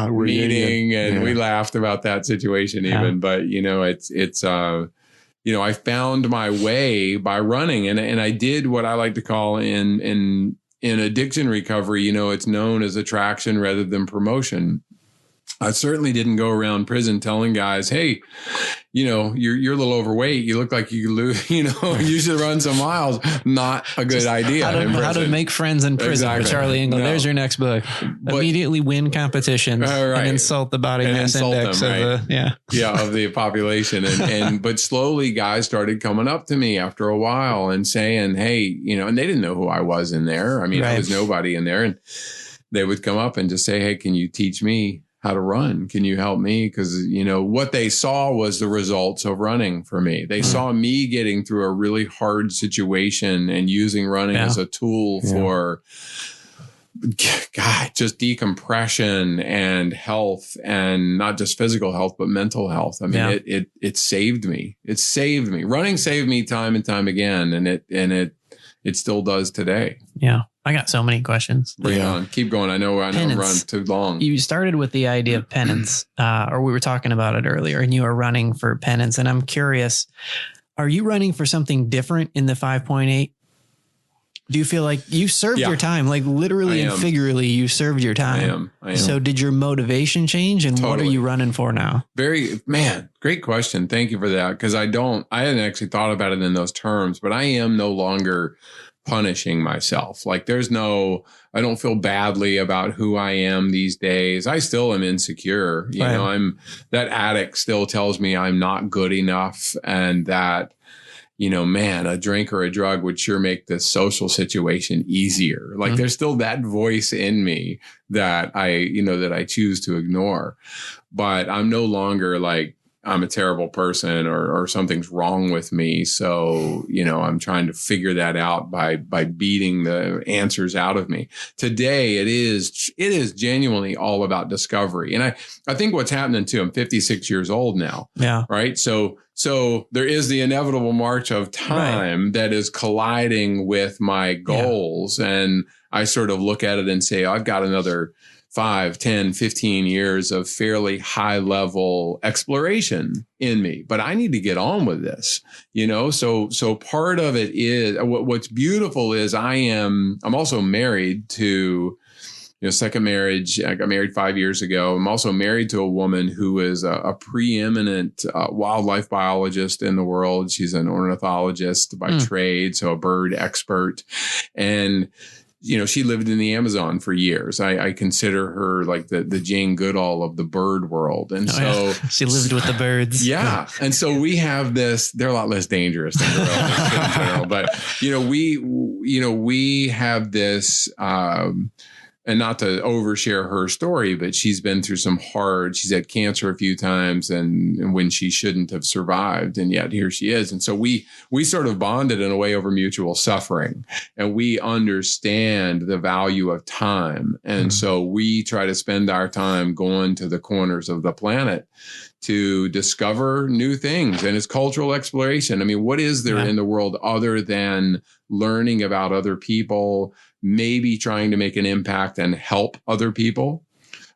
meeting. And we laughed about that situation even. But, it's I found my way by running. And I did what I like to call in addiction recovery, it's known as attraction rather than promotion. I certainly didn't go around prison telling guys, hey, you're a little overweight. You look like you lose, you should run some miles. Not a good idea. How to make friends in prison with Charlie Engle. No. There's your next book. Immediately win competitions and insult the body mass index of the population. But slowly guys started coming up to me after a while and saying, hey, and they didn't know who I was in there. I mean, I was nobody in there. And they would come up and just say, hey, can you teach me how to run? Can you help me? Because, what they saw was the results of running for me. They saw me getting through a really hard situation and using running as a tool for God, just decompression and health, and not just physical health, but mental health. I mean, it saved me. It saved me. Running saved me time and time again. And it still does today. Yeah. I got so many questions. Bring it on. Keep going. I know I've run too long. You started with the idea of penance, or we were talking about it earlier, and you are running for penance. And I'm curious, are you running for something different in the 5.8? Do you feel like you served your time, like literally and figuratively, you served your time? I am. So did your motivation change, and what are you running for now? Great question. Thank you for that. Because I hadn't actually thought about it in those terms, but I am no longer punishing myself. Like I don't feel badly about who I am these days. I still am insecure. You know, that addict still tells me I'm not good enough, and that, you know, man, a drink or a drug would sure make this social situation easier. Like there's still that voice in me that I choose to ignore, but I'm no longer like, I'm a terrible person or something's wrong with me. So, you know, I'm trying to figure that out by beating the answers out of me. Today, it is genuinely all about discovery. And I think what's happening too, I'm 56 years old now. Yeah. Right. So there is the inevitable march of time that is colliding with my goals. Yeah. And I sort of look at it and say, I've got another 5, 10, 15 years of fairly high level exploration in me, but I need to get on with this, you know? So part of it is what's beautiful is I'm also married to, you know, second marriage. I got married 5 years ago. I'm also married to a woman who is a preeminent wildlife biologist in the world. She's an ornithologist by trade, so a bird expert. And you know, she lived in the Amazon for years. I consider her like the Jane Goodall of the bird world. And she lived with the birds. Yeah. And so we have this, they're a lot less dangerous than gorillas in general, but we have this, and not to overshare her story, but she's been through she's had cancer a few times and when she shouldn't have survived. And yet here she is. And so we sort of bonded in a way over mutual suffering, and we understand the value of time. And so we try to spend our time going to the corners of the planet to discover new things. And it's cultural exploration. I mean, what is there in the world other than learning about other people, maybe trying to make an impact and help other people?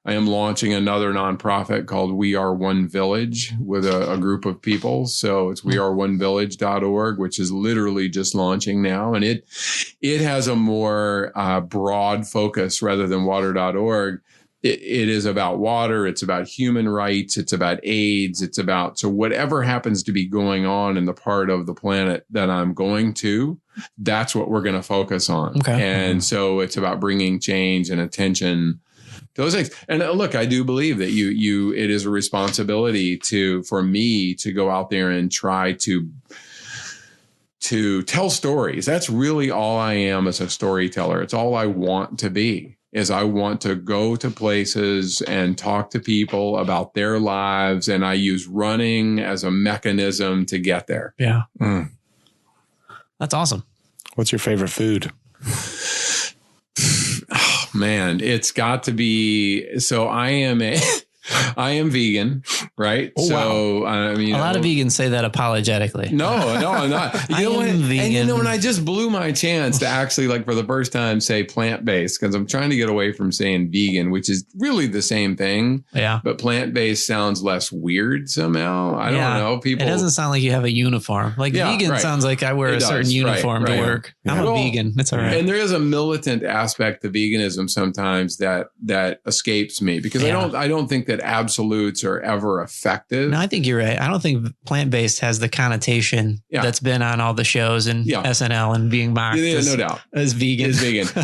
I am launching another nonprofit called We Are One Village with a group of people. So it's weareonevillage.org, which is literally just launching now. And it has a more broad focus rather than water.org. It is about water. It's about human rights. It's about AIDS. So whatever happens to be going on in the part of the planet that I'm going to, that's what we're going to focus on. Okay. And so it's about bringing change and attention to those things. And look, I do believe that it is a responsibility for me to go out there and try to tell stories. That's really all I am as a storyteller. It's all I want to be. Is I want to go to places and talk to people about their lives, and I use running as a mechanism to get there. Yeah. That's awesome. What's your favorite food? Oh, man, it's got to be, so I am vegan, right? Oh, so, wow. I mean, a lot of vegans say that apologetically. No, I'm not. And I just blew my chance to actually, like, for the first time, say plant-based, because I'm trying to get away from saying vegan, which is really the same thing. Yeah. But plant-based sounds less weird somehow. I don't know. It doesn't sound like you have a uniform. Like vegan sounds like I wear a certain uniform to work. I'm a vegan. It's all right. And there is a militant aspect to veganism sometimes that escapes me, because I don't think that absolutes are ever effective. No, I think you're right. I don't think plant-based has the connotation that's been on all the shows and SNL and being mocked no doubt as vegan.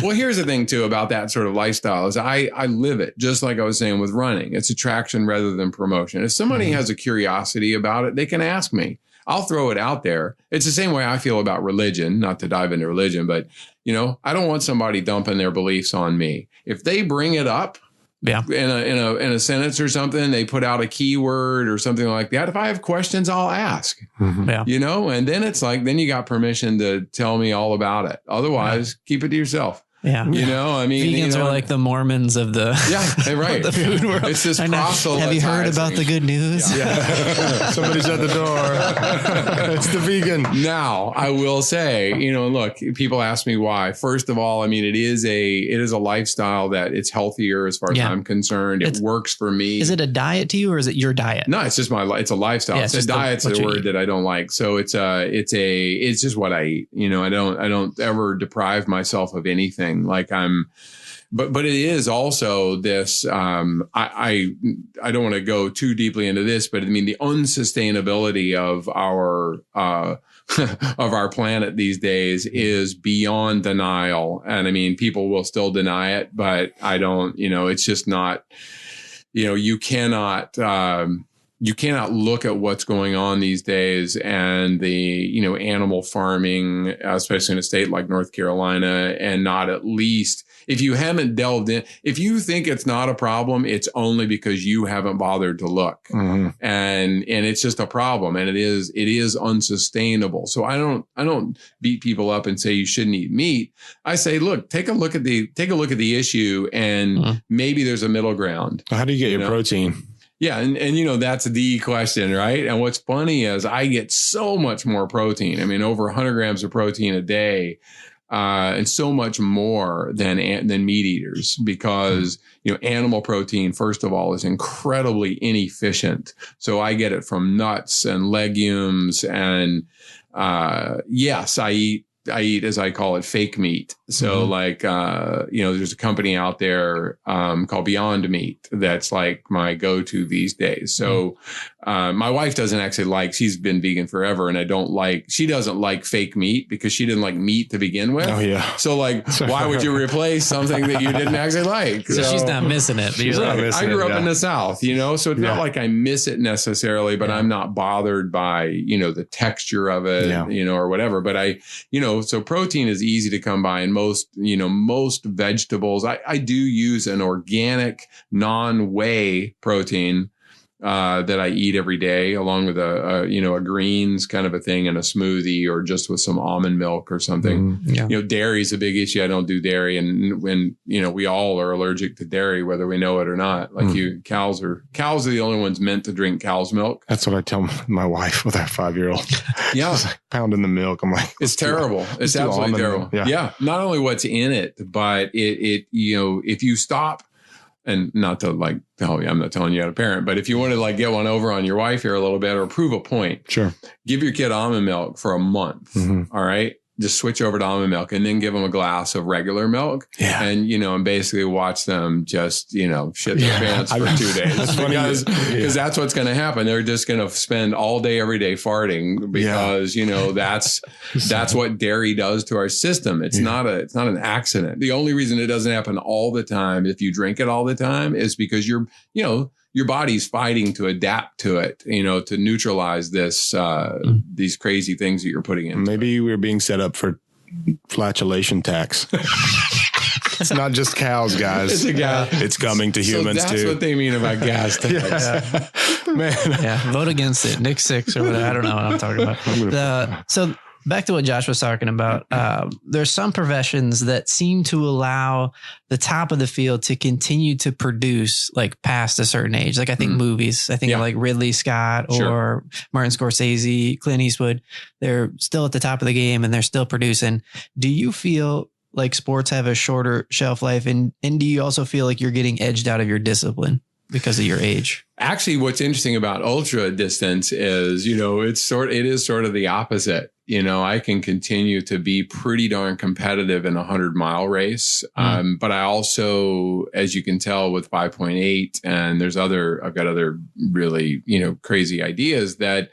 Well, here's the thing too about that sort of lifestyle is I live it, just like I was saying with running. It's attraction rather than promotion. If somebody has a curiosity about it, they can ask me. I'll throw it out there. It's the same way I feel about religion, not to dive into religion, but I don't want somebody dumping their beliefs on me. If they bring it up, in a sentence or something, they put out a keyword or something like that. If I have questions, I'll ask, and then it's like, then you got permission to tell me all about it. Otherwise, keep it to yourself. Yeah. You know, I mean, vegans are like the Mormons of the right. the food world. It's this proselytizing. Have you heard about the good news? Yeah. Somebody's at the door. It's the vegan. Now, I will say, look, people ask me why. First of all, I mean, it is a lifestyle that it's healthier as far as I'm concerned. It works for me. Is it a diet to you, or is it your diet? No, it's just it's a lifestyle. Yeah, it's a diet's a word that I don't like. So it's just what I eat. I don't ever deprive myself of anything. Like but it is also this, I don't want to go too deeply into this, but I mean, the unsustainability of our, of our planet these days is beyond denial. And I mean, people will still deny it, but I don't, it's just not, you cannot look at what's going on these days and the, animal farming, especially in a state like North Carolina, and not at least, if you haven't delved in, if you think it's not a problem, it's only because you haven't bothered to look. Mm-hmm. And it's just a problem, and it is unsustainable. So I don't beat people up and say you shouldn't eat meat. I say, look, take a look at the issue, and maybe there's a middle ground. How do you get your protein? Yeah. And that's the question, right? And what's funny is I get so much more protein. I mean, over 100 grams of protein a day, and so much more than meat eaters, because, animal protein, first of all, is incredibly inefficient. So I get it from nuts and legumes. And, yes, I eat, as I call it, fake meat. So there's a company out there called Beyond Meat that's like my go-to these days. So my wife doesn't actually she's been vegan forever, and she doesn't like fake meat because she didn't like meat to begin with. Oh yeah. So why would you replace something that you didn't actually like? So she's not missing it. I grew up in the South, so it's not like I miss it necessarily, but I'm not bothered by, the texture of it, or whatever. But so protein is easy to come by, and most vegetables. I do use an organic non-whey protein that I eat every day, along with a greens kind of a thing in a smoothie, or just with some almond milk or something. Dairy is a big issue. I don't do dairy, and when we all are allergic to dairy, whether we know it or not. Cows are the only ones meant to drink cow's milk. That's what I tell my wife with our 5-year-old. Yeah, pounding the milk. I'm like, it's terrible. It's absolutely terrible. Yeah. Not only what's in it, but it if you stop. And not to tell you, I'm not telling you how to parent, but if you want to get one over on your wife here a little bit, or prove a point, sure, give your kid almond milk for a month. Mm-hmm. All right. Just switch over to almond milk, and then give them a glass of regular milk. Yeah. And, and basically watch them just, shit their pants for 2 days. Because that's what's going to happen. They're just going to spend all day, every day farting, because, that's what dairy does to our system. It's not an accident. The only reason it doesn't happen all the time, if you drink it all the time, is because your body's fighting to adapt to it, to neutralize these crazy things that you're putting in. Maybe we're being set up for flatulation tax. It's not just cows, guys. It's a gas. It's coming to humans that's too. That's what they mean about gas tax. Man. Yeah, vote against it. Nick 6 or whatever. I don't know what I'm talking about. So back to what Josh was talking about. There's some professions that seem to allow the top of the field to continue to produce past a certain age. I think movies, I think of Ridley Scott or Martin Scorsese, Clint Eastwood. They're still at the top of the game, and they're still producing. Do you feel like sports have a shorter shelf life? And do you also feel like you're getting edged out of your discipline because of your age? Actually, what's interesting about ultra distance is, it is sort of the opposite. I can continue to be pretty darn competitive in a 100-mile race. But I also, as you can tell with 5.8, and I've got other really, crazy ideas that,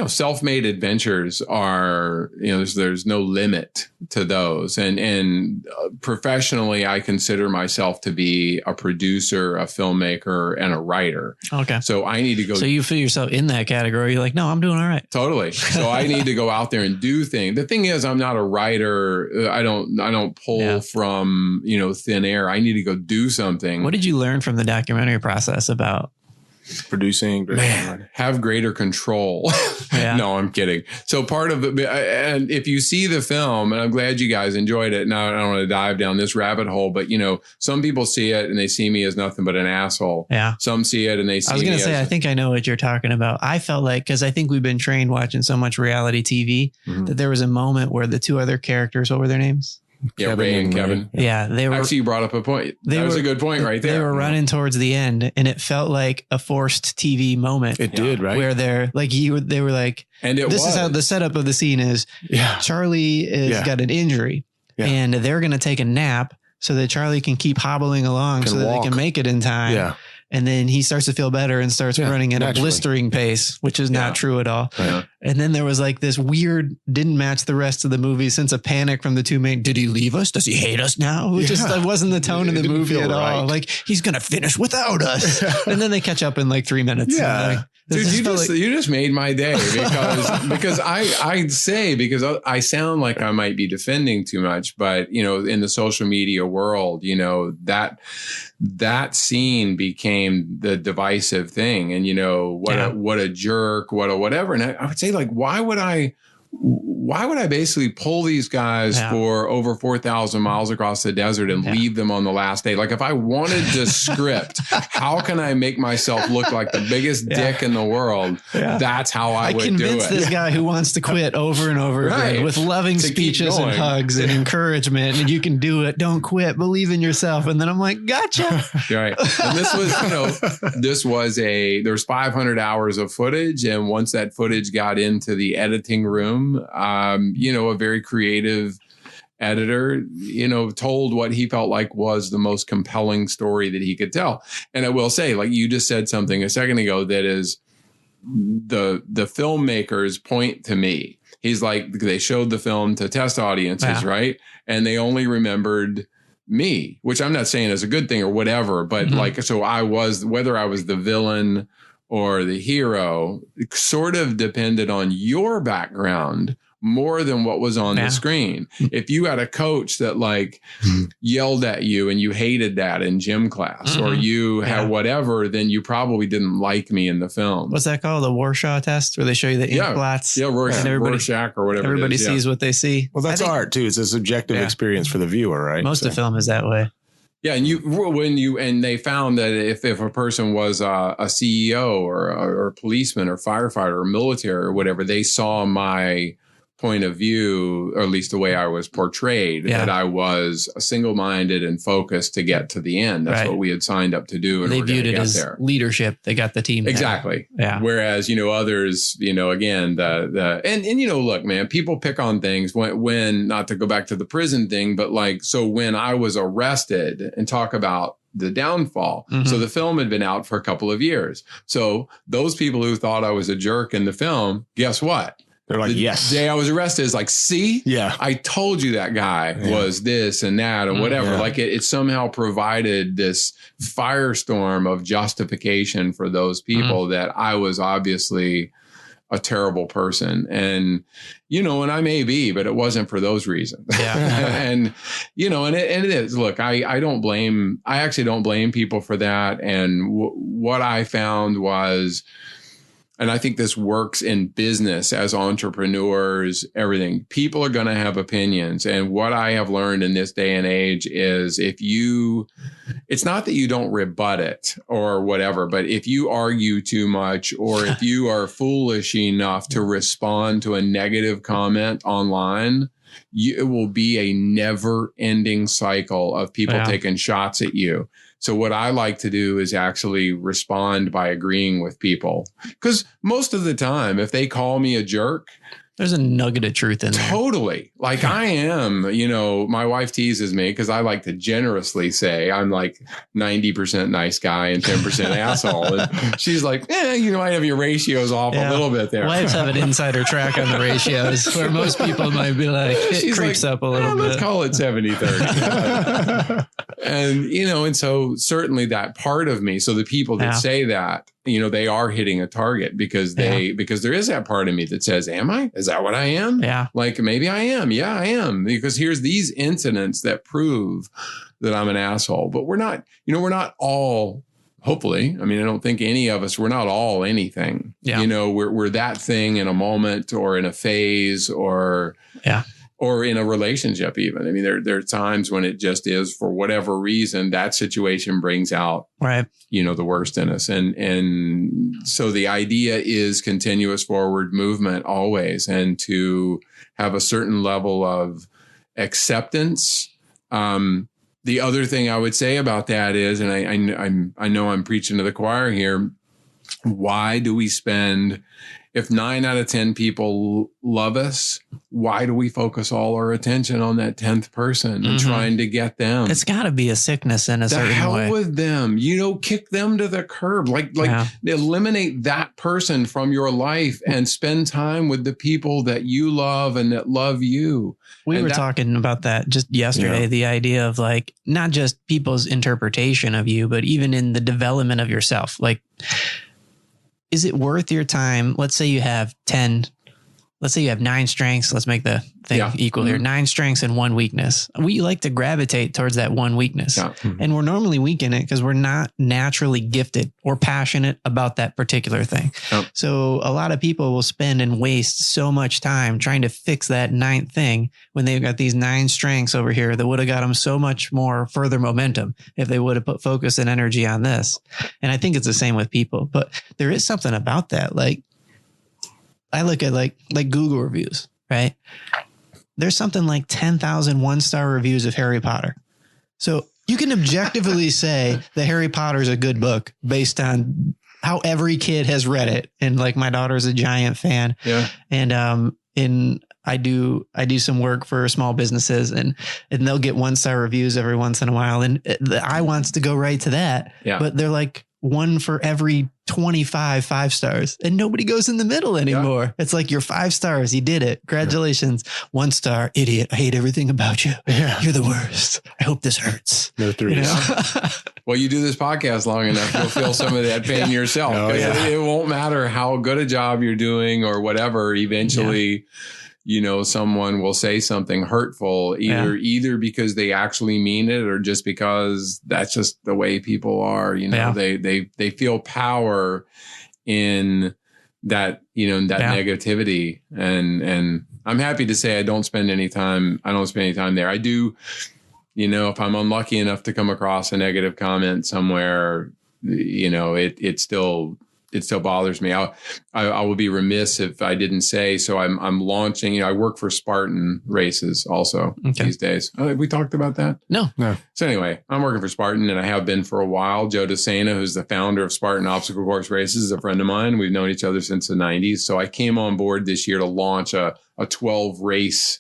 self-made adventures are, there's no limit to those. And professionally, I consider myself to be a producer, a filmmaker, and a writer. Okay. So I need to go. So you feel yourself in that category. You're like, no, I'm doing all right. Totally. So I need to go out there and do things. The thing is, I'm not a writer. I don't pull from, thin air. I need to go do something. What did you learn from the documentary process about producing. Man, have greater control. Yeah. No, I'm kidding. So part of it, and if you see the film, and I'm glad you guys enjoyed it. Now I don't want to dive down this rabbit hole, but some people see it and they see me as nothing but an asshole. Yeah. Some see it and they see. I was going to say, I think I know what you're talking about. I felt like, because I think we've been trained watching so much reality TV, that there was a moment where the two other characters, what were their names? Yeah, Kevin Ray and Kevin. Yeah, they were. Actually, you brought up a point. That was a good point right there. They were running towards the end, and it felt like a forced TV moment. It did, right? Where they were like, and this is how the setup of the scene is. Yeah, Charlie is got an injury, and they're going to take a nap so that Charlie can keep hobbling along so that they can make it in time. Yeah. And then he starts to feel better and starts running at a blistering pace, which is not true at all. Yeah. And then there was like this weird, didn't match the rest of the movie, sense of panic from the two main. Did he leave us? Does he hate us now? It just wasn't the tone of the movie at all. Like, he's going to finish without us. And then they catch up in like 3 minutes. Yeah. Dude, you just made my day because I sound like I might be defending too much, but in the social media world, that scene became the divisive thing, and what a jerk, what a whatever. And I would say, like, why would I basically pull these guys for over 4,000 miles across the desert and leave them on the last day? Like, if I wanted to script, how can I make myself look like the biggest dick in the world? Yeah. That's how I would do it. I convinced this guy who wants to quit over and over again with loving speeches and hugs and encouragement. And you can do it. Don't quit. Believe in yourself. And then I'm like, gotcha. Right. And this was, there's 500 hours of footage. And once that footage got into the editing room, a very creative editor, told what he felt like was the most compelling story that he could tell. And I will say, like you just said something a second ago, that is the filmmakers point to me. He's like, they showed the film to test audiences, right? And they only remembered me, which I'm not saying is a good thing or whatever, but so whether I was the villain or the hero, it sort of depended on your background more than what was on the screen. If you had a coach that like yelled at you and you hated that in gym class, or you had whatever, then you probably didn't like me in the film. What's that called? The Warshaw test, where they show you the ink blots? Yeah, Rorschach or whatever. Everybody sees what they see. Well, that's art too. It's a subjective experience for the viewer, right? Most of film is that way. Yeah, and they found that if a person was a CEO or a policeman or firefighter or military or whatever, they saw my point of view, or at least the way I was portrayed, that I was single-minded and focused to get to the end. That's what we had signed up to do. And they viewed it as leadership. They got the team. Exactly. There. Yeah. Whereas, others, again, look, man, people pick on things when not to go back to the prison thing, but so when I was arrested and talk about the downfall. So the film had been out for a couple of years. So those people who thought I was a jerk in the film, guess what? They're like, yes. The day I was arrested is like, see, I told you that guy was this and that or whatever. Yeah. Like it somehow provided this firestorm of justification for those people that I was obviously a terrible person. And, and I may be, but it wasn't for those reasons. Yeah. and it is, look, I actually don't blame people for that. And what I found was, and I think this works in business as entrepreneurs, everything. People are going to have opinions. And what I have learned in this day and age is it's not that you don't rebut it or whatever, but if you argue too much, or if you are foolish enough to respond to a negative comment online, it will be a never ending cycle of people taking shots at you. So what I like to do is actually respond by agreeing with people, because most of the time, if they call me a jerk, there's a nugget of truth in there. Totally. Like I am, my wife teases me because I like to generously say I'm like 90% nice guy and 10% asshole. And she's like, you might have your ratios off a little bit there. Wives have an insider track on the ratios where most people might be like, it creeps up a little bit. Let's call it 70-30. And so certainly that part of me, so the people that say that, they are hitting a target because because there is that part of me that says, am I? Is that what I am? Yeah. Like maybe I am. Yeah, I am. Because here's these incidents that prove that I'm an asshole. But we're not all Hopefully. I mean, I don't think any of us, we're not all anything. Yeah. You know, we're that thing in a moment or in a phase or in a relationship even. I mean, there are times when it just is, for whatever reason, that situation brings out, you know, the worst in us. And so the idea is continuous forward movement always, and to have a certain level of acceptance. The other thing I would say about that is, and I know I'm preaching to the choir here, why do we spend, if 9 out of 10 people love us, why do we focus all our attention on that 10th person and trying to get them? It's got to be a sickness in a certain way. The hell with them, you know, kick them to the curb, like eliminate that person from your life and spend time with the people that you love and that love you. We were talking about that just yesterday, the idea of like, not just people's interpretation of you, but even in the development of yourself. Like, is it worth your time? Let's say you have 10, let's say you have 9 strengths. Let's make the thing equal here. 9 strengths and 1 weakness. We like to gravitate towards that 1 weakness. And we're normally weak in it because we're not naturally gifted or passionate about that particular thing. So a lot of people will spend and waste so much time trying to fix that 9th thing when they've got these 9 strengths over here that would have got them so much more further momentum if they would have put focus and energy on this. And I think it's the same with people, but there is something about that. Like, I look at like Google reviews, right? There's something like 10,000 1-star reviews of Harry Potter. So you can objectively say that Harry Potter is a good book based on how every kid has read it. And like, my daughter's a giant fan. Yeah. And I do some work for small businesses and they'll get 1-star reviews every once in a while. And the eye wants to go right to that. Yeah. But they're like, 1 for every 25 5 stars, and nobody goes in the middle anymore. Yeah. It's like, you're 5 stars. You did it. Congratulations. 1 star, idiot. I hate everything about you. Yeah. You're the worst. I hope this hurts. No 3s. You know? Well, you do this podcast long enough, you'll feel some of that pain yourself. It won't matter how good a job you're doing or whatever. Eventually, you know, someone will say something hurtful, either because they actually mean it or just because that's just the way people are. You know, they feel power in that, you know, that negativity. And I'm happy to say I don't spend any time there. I do, you know, if I'm unlucky enough to come across a negative comment somewhere, you know, it still bothers me. I will be remiss if I didn't say, so I'm launching, you know, I work for Spartan races also these days. We talked about that? No. So anyway, I'm working for Spartan and I have been for a while. Joe DeSena, who's the founder of Spartan Obstacle Course Races, is a friend of mine. We've known each other since the 90s. So I came on board this year to launch a 12 race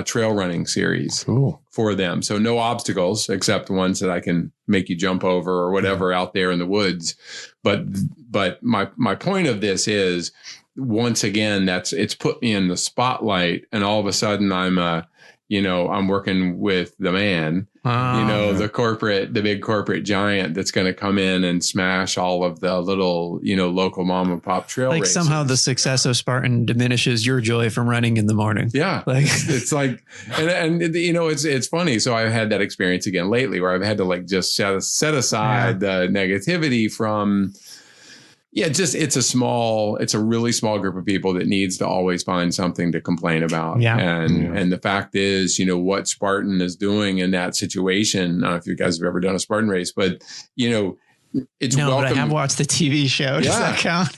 trail running series for them. So no obstacles except ones that I can make you jump over or whatever out there in the woods. But my point of this is, once again, it's put me in the spotlight, and all of a sudden I'm working with the man, the big corporate giant that's going to come in and smash all of the little, you know, local mom and pop trail races. Somehow the success of Spartan diminishes your joy from running in the morning. Yeah. Like it's like, and you know, it's funny. So I've had that experience again lately where I've had to like just set aside the negativity from, it's a really small group of people that needs to always find something to complain about. Yeah. And the fact is, you know, what Spartan is doing in that situation. I don't know if you guys have ever done a Spartan race, but you know, it's welcome. But I have watched the TV show. Does that count?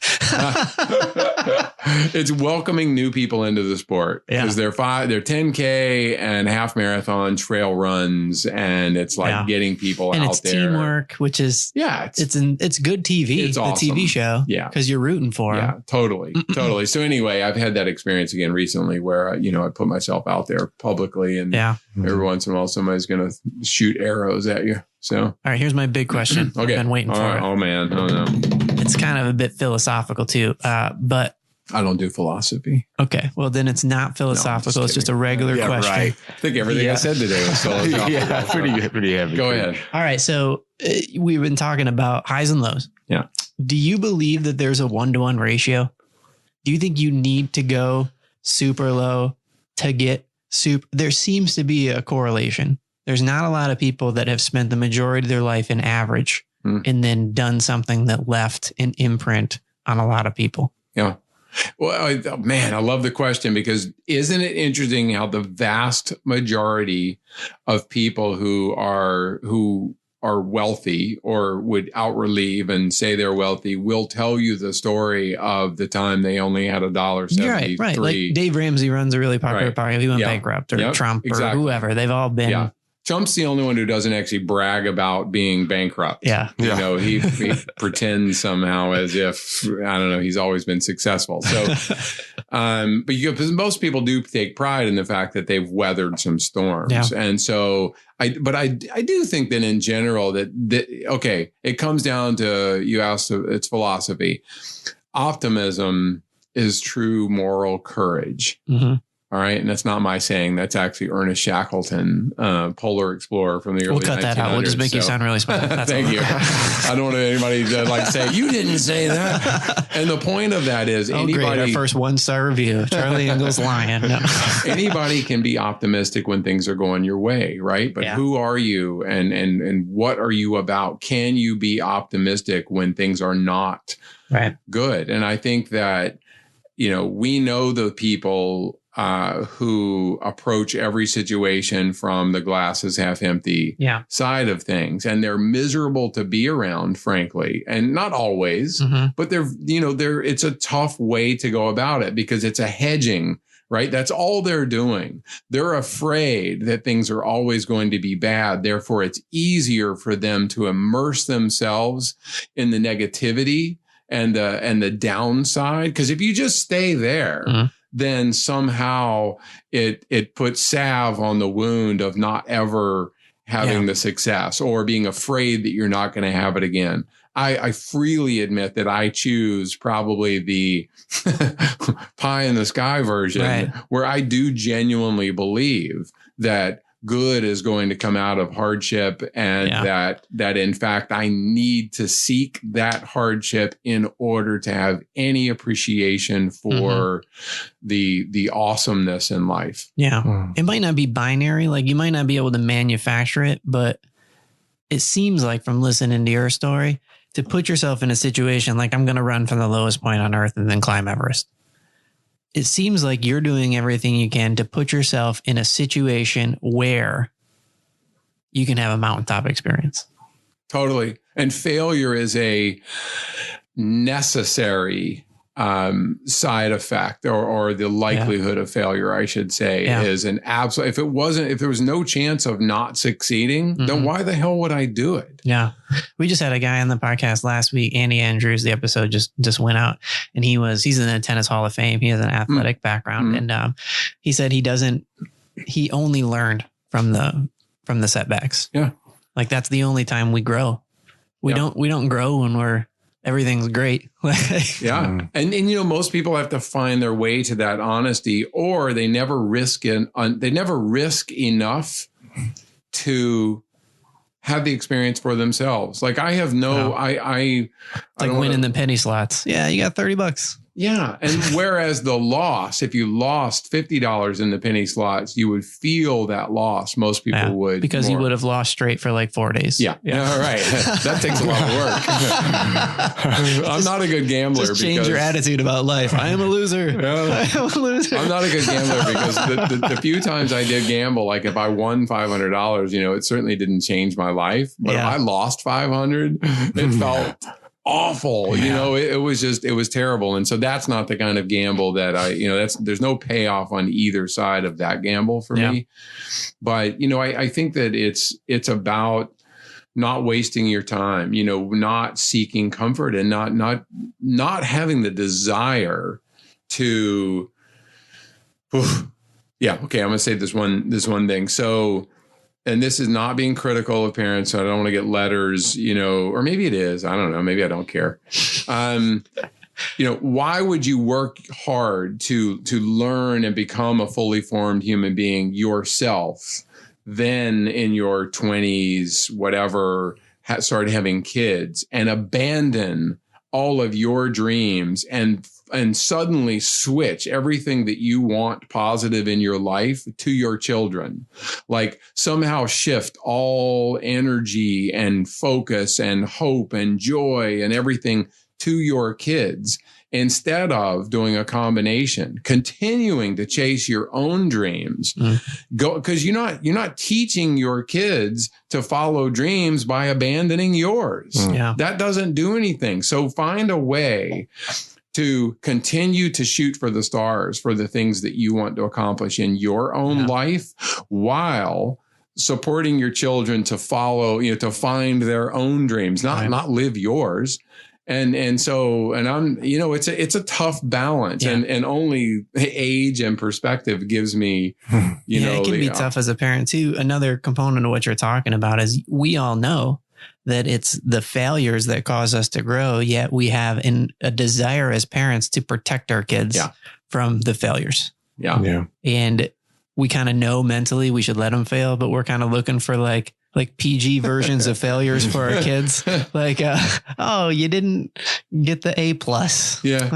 It's welcoming new people into the sport because they're 10K and half marathon trail runs, and it's like getting people and out it's there. Teamwork, which is it's good TV. It's awesome. The TV show, because you're rooting for them. Yeah, totally. So anyway, I've had that experience again recently where you know, I put myself out there publicly, and every once in a while somebody's going to shoot arrows at you. So, all right, here's my big question. Okay. I've been waiting for it. Oh man. Oh no. It's kind of a bit philosophical too, but I don't do philosophy. Okay. Well, then it's not philosophical. It's just a regular question. Right. I think everything I said today was philosophical. pretty heavy. Go ahead. All right. So we've been talking about highs and lows. Yeah. Do you believe that there's a 1-to-1 ratio? Do you think you need to go super low to get super? There seems to be a correlation. There's not a lot of people that have spent the majority of their life in average. and then done something that left an imprint on a lot of people? Yeah. Well, man, I love the question, because isn't it interesting how the vast majority of people who are wealthy or would outwardly even say they're wealthy will tell you the story of the time they only had $1.73. Right. Like Dave Ramsey runs a really popular party. He went bankrupt, or Trump, or whoever. They've all been. Yeah. Trump's the only one who doesn't actually brag about being bankrupt. Yeah. You know, he pretends somehow as if, I don't know, he's always been successful. So, but most people do take pride in the fact that they've weathered some storms. Yeah. And so I do think that in general that okay, it comes down to, you asked, it's philosophy. Optimism is true moral courage. Mm-hmm. All right. And that's not my saying. That's actually Ernest Shackleton, polar explorer from the early 1900s. We'll cut that out. We'll just make you sound really smart. Thank you. I don't want anybody to say, you didn't say that. And the point of that is anybody. Great. Our first 1-star review. Charlie Engle's lying. No. Anybody can be optimistic when things are going your way. Right. But who are you and what are you about? Can you be optimistic when things are not good? And I think that, we know the people who approach every situation from the glass is half empty side of things. And they're miserable to be around, frankly, and not always, but it's a tough way to go about it, because it's a hedging, right? That's all they're doing. They're afraid that things are always going to be bad. Therefore, it's easier for them to immerse themselves in the negativity and the downside. Because if you just stay there, then somehow it puts salve on the wound of not ever having the success, or being afraid that you're not going to have it again. I freely admit that I choose probably the pie in the sky version, where I do genuinely believe that good is going to come out of hardship, and that in fact I need to seek that hardship in order to have any appreciation for the awesomeness in life. Yeah. It might not be binary. Like, you might not be able to manufacture it, but it seems like, from listening to your story, to put yourself in a situation like, I'm going to run from the lowest point on earth and then climb Everest. It seems like you're doing everything you can to put yourself in a situation where you can have a mountaintop experience. Totally. And failure is a necessary side effect, or the likelihood of failure, I should say, is an absolute. If there was no chance of not succeeding, then why the hell would I do it? Yeah. We just had a guy on the podcast last week, Andy Andrews. The episode just went out, and he's in the tennis Hall of Fame. He has an athletic background. And he said he only learned from the setbacks. Yeah. Like, that's the only time we grow. We don't grow when everything's great. Yeah. And most people have to find their way to that honesty, or they never risk enough to have the experience for themselves. Like, I have it's like winning the penny slots. Yeah. You got $30. Yeah. And whereas the loss, if you lost $50 in the penny slots, you would feel that loss. Most people would. Because you would have lost straight for like 4 days. Yeah. All right. That takes a lot of work. I'm not a good gambler. Just change your attitude about life. I am a loser. I am a loser. I'm not a good gambler, because the few times I did gamble, like if I won $500, it certainly didn't change my life. But if I lost $500, it felt awful. It was terrible. And so that's not the kind of gamble that there's no payoff on either side of that gamble for me. But, I think that it's about not wasting your time, not seeking comfort, and not having the desire to, I'm going to say this one thing. So, and this is not being critical of parents, so I don't want to get letters, or maybe it is. I don't know. Maybe I don't care. Why would you work hard to learn and become a fully formed human being yourself, then in your 20s, whatever, start having kids, and abandon all of your dreams and and suddenly switch everything that you want positive in your life to your children. Like somehow shift all energy and focus and hope and joy and everything to your kids, instead of doing a combination, continuing to chase your own dreams. Because you're not teaching your kids to follow dreams by abandoning yours. That doesn't do anything. So find a way to continue to shoot for the stars for the things that you want to accomplish in your own life, while supporting your children to follow, to find their own dreams, not live yours. And I'm, it's a tough balance, and only age and perspective gives me, it can be tough as a parent too. Another component of what you're talking about is we all know that it's the failures that cause us to grow, yet we have a desire as parents to protect our kids from the failures. And we kind of know mentally we should let them fail, but we're kind of looking for like PG versions of failures for our kids. Like, oh, you didn't get the A+.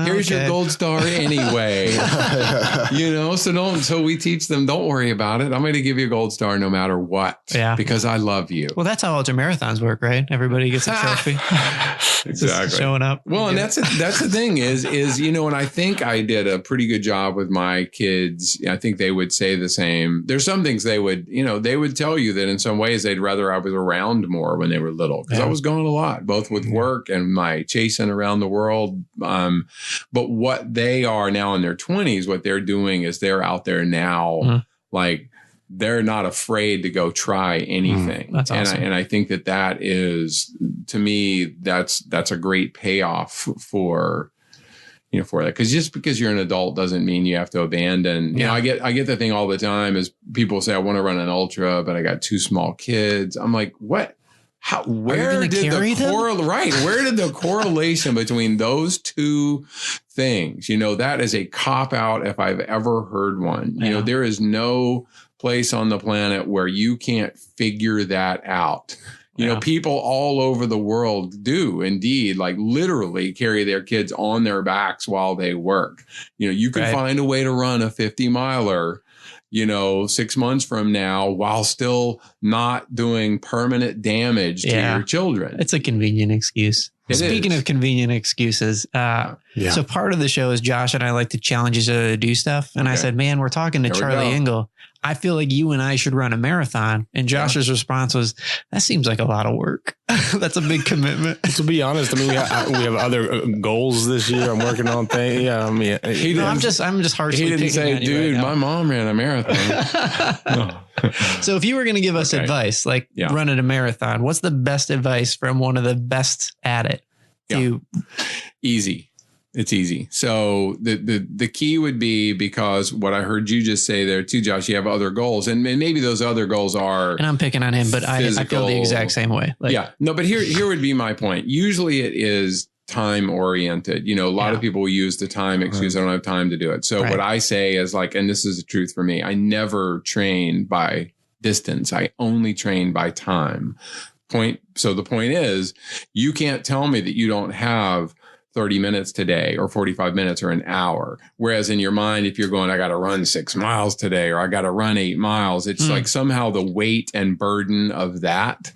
Here's your gold star anyway. So we teach them, don't worry about it. I'm going to give you a gold star no matter what. Because I love you. Well, that's how ultra marathons work, right? Everybody gets a trophy. Exactly. Showing up. Well, and that's the thing is, and I think I did a pretty good job with my kids. I think they would say the same. There's some things they would tell you that in some ways they'd rather I was around more when they were little, because I was gone a lot, both with work and my chasing around the world. But what they are now in their 20s, what they're doing is they're out there now, like they're not afraid to go try anything. That's awesome. And I think that is, to me, that's a great payoff for that. Because just because you're an adult doesn't mean you have to abandon. I get the thing all the time is people say, I want to run an ultra, but I got 2 small kids. I'm like, what? Where did the correlation between those two things? That is a cop out if I've ever heard one. There is no place on the planet where you can't figure that out. People all over the world do indeed, like literally carry their kids on their backs while they work. You can find a way to run a 50-miler, 6 months from now while still not doing permanent damage to your children. It's a convenient excuse. Speaking of convenient excuses, so part of the show is Josh and I like to challenge each other to do stuff. And I said, man, we're talking to Charlie Engle. I feel like you and I should run a marathon. And Josh's response was, that seems like a lot of work. That's a big commitment. To be honest, we have other goals this year. I'm working on things. I'm just harshly He didn't say, dude, right my mom ran a marathon. So if you were going to give us advice, like running a marathon, what's the best advice from one of the best at it? Easy. It's easy. So the key would be, because what I heard you just say there too, Josh, you have other goals, and maybe those other goals are, and I'm picking on him, but I feel the exact same way. But here would be my point. Usually it is time oriented. A lot of people use the time excuse. I don't have time to do it. So what I say is and this is the truth for me, I never train by distance. I only train by time. So the point is, you can't tell me that you don't have 30 minutes today or 45 minutes or an hour. Whereas in your mind, if you're going, I got to run 6 miles today, or I got to run 8 miles, it's like somehow the weight and burden of that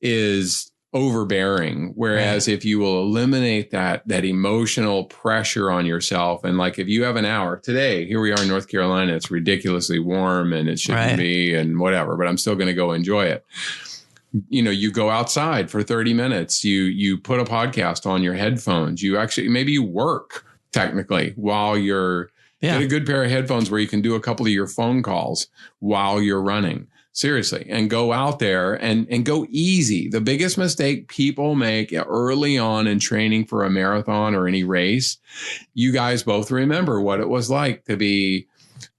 is overbearing. Whereas if you will eliminate that emotional pressure on yourself, and like if you have an hour today, here we are in North Carolina, it's ridiculously warm and it shouldn't be and whatever, but I'm still going to go enjoy it. You go outside for 30 minutes, you put a podcast on your headphones, maybe you work technically while you're get a good pair of headphones where you can do a couple of your phone calls while you're running. Seriously, and go out there and go easy. The biggest mistake people make early on in training for a marathon or any race, you guys both remember what it was like to be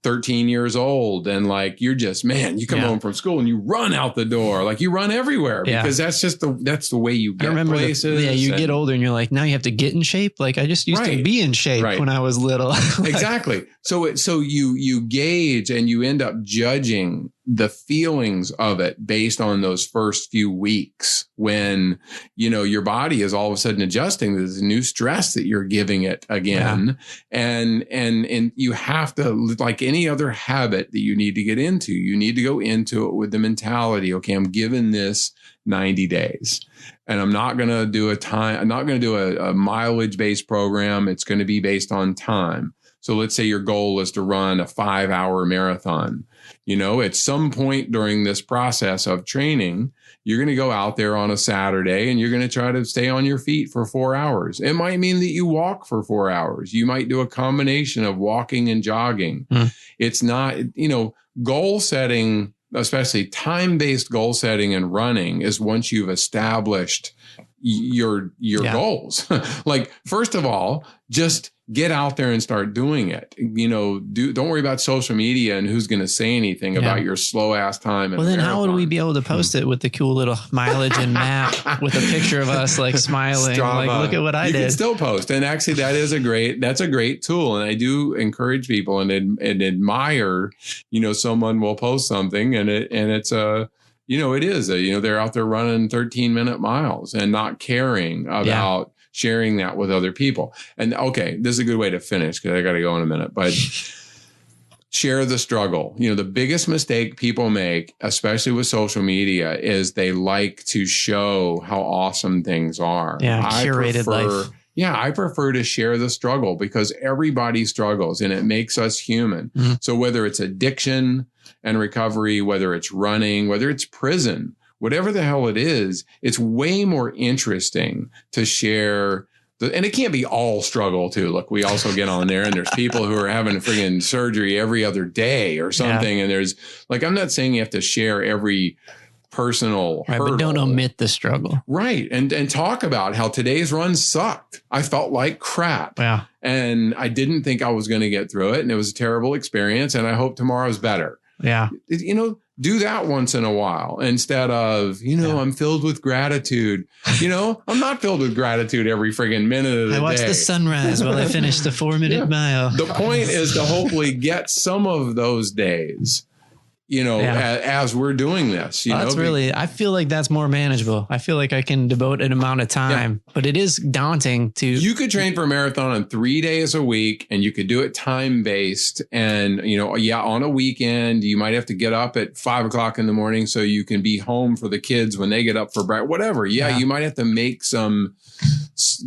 13 years old and like you're just, man, you come home from school and you run out the door, like you run everywhere because that's the way you get places. You get older and you're like, now you have to get in shape. Like I just used to be in shape when I was little. Exactly. So you gauge and you end up judging the feelings of it based on those first few weeks when, your body is all of a sudden adjusting to this new stress that you're giving it again. And you have to, like any other habit that you need to get into, you need to go into it with the mentality, okay, I'm given this 90 days and I'm not going to do a mileage based program. It's going to be based on time. So let's say your goal is to run a 5-hour marathon. At some point during this process of training, you're going to go out there on a Saturday and you're going to try to stay on your feet for 4 hours. It might mean that you walk for 4 hours. You might do a combination of walking and jogging. It's not, goal setting, especially time-based goal setting and running is once you've established your goals. Like, first of all, just get out there and start doing it. Don't worry about social media and who's going to say anything about your slow ass time. Well, then how would we be able to post it with the cool little mileage and map with a picture of us like smiling? Strava. Like, look at what I did. You can still post. And actually that's a great tool. And I do encourage people and admire, someone will post something and it's they're out there running 13-minute miles and not caring about sharing that with other people. And okay, this is a good way to finish because I got to go in a minute, but share the struggle. The biggest mistake people make, especially with social media, is they like to show how awesome things are. Curated life. Yeah, I prefer to share the struggle because everybody struggles and it makes us human. So whether it's addiction and recovery, whether it's running, whether it's prison, whatever the hell it is, it's way more interesting to share. And it can't be all struggle too. Look, we also get on there and there's people who are having friggin' surgery every other day or something. And there's like, I'm not saying you have to share every personal hurdle. But don't omit the struggle. Right. And talk about how today's run sucked. I felt like crap. Yeah. And I didn't think I was going to get through it. And it was a terrible experience. And I hope tomorrow's better. Yeah. Do that once in a while instead of, I'm filled with gratitude. I'm not filled with gratitude every friggin' minute of the day. I watched the sunrise while I finished the 4-minute mile. The point is to hopefully get some of those days, as we're doing this. That's I feel like that's more manageable. I feel like I can devote an amount of time, but it is daunting to. You could train for a marathon on 3 days a week and you could do it time based. And, on a weekend, you might have to get up at 5 o'clock in the morning so you can be home for the kids when they get up for breakfast, whatever. Yeah. You might have to make some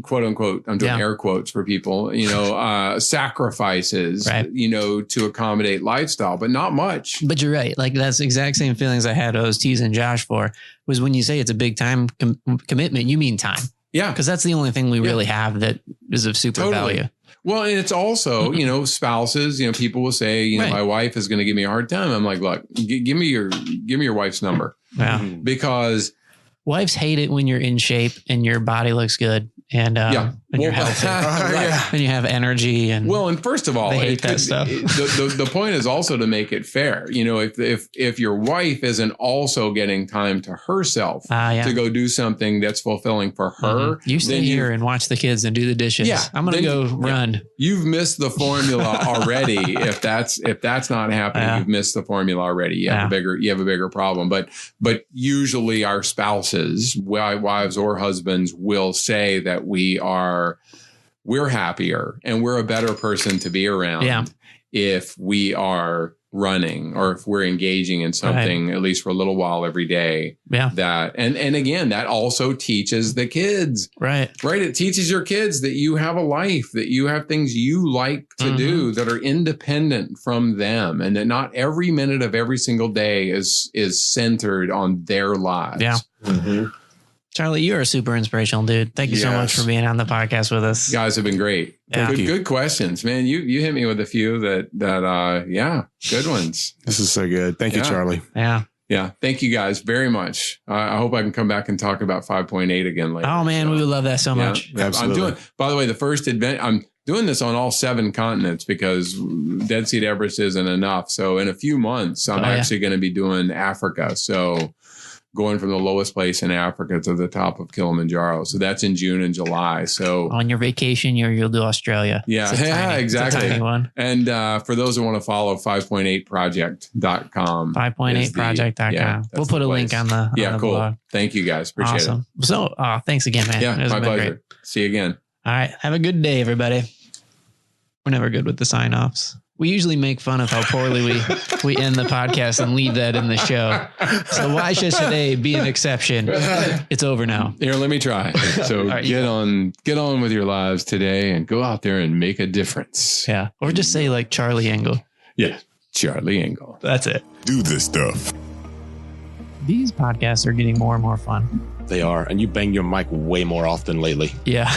quote unquote, I'm doing air quotes for people, sacrifices, to accommodate lifestyle, but not much. But you're right. Like that's the exact same feelings I had. I was teasing Josh for was when you say it's a big time commitment, you mean time. Yeah. Because that's the only thing we really have that is of super value. Well, and it's also, spouses, people will say, my wife is going to give me a hard time. I'm like, look, give me your wife's number. Yeah. Because wives hate it when you're in shape and your body looks good. And you're healthy, and you have energy. And first of all, they hate that stuff. The point is also to make it fair. If your wife isn't also getting time to herself to go do something that's fulfilling for her, you stay here and watch the kids and do the dishes. Yeah, I'm gonna go run. You've missed the formula already. if that's not happening, you've missed the formula already. You have a bigger problem. But usually our spouses, wives or husbands, will say that we're happier and we're a better person to be around if we are running or if we're engaging in something at least for a little while every day. That and again, that also teaches the kids. Right. It teaches your kids that you have a life, that you have things you like to do that are independent from them, and that not every minute of every single day is centered on their lives. Yeah. Mm-hmm. Charlie, you're a super inspirational dude. Thank you so much for being on the podcast with us. You guys have been great. Yeah. Good questions, man. You hit me with a few that good ones. This is so good. Thank you, Charlie. Yeah. Yeah. Thank you guys very much. I hope I can come back and talk about 5.8 again later. Oh man, we would love that so much. Yeah, absolutely. By the way, the first doing this on all 7 continents because Dead Sea to Everest isn't enough. So in a few months, I'm actually going to be doing Africa. So going from the lowest place in Africa to the top of Kilimanjaro. So that's in June and July. So on your vacation, you'll do Australia. Yeah, exactly. It's a tiny one. And for those who want to follow, 5.8project.com. 5.8project.com. Yeah, we'll put a link on the cool. blog. Thank you guys. Appreciate it. So thanks again, man. Yeah, my pleasure. Great. See you again. All right. Have a good day, everybody. We're never good with the sign-offs. We usually make fun of how poorly we end the podcast and leave that in the show. So why should today be an exception? It's over now. Here, let me try. So right, get on with your lives today and go out there and make a difference. Yeah. Or just say like Charlie Engle. Yeah. Charlie Engle. That's it. Do this stuff. These podcasts are getting more and more fun. They are. And you bang your mic way more often lately. Yeah.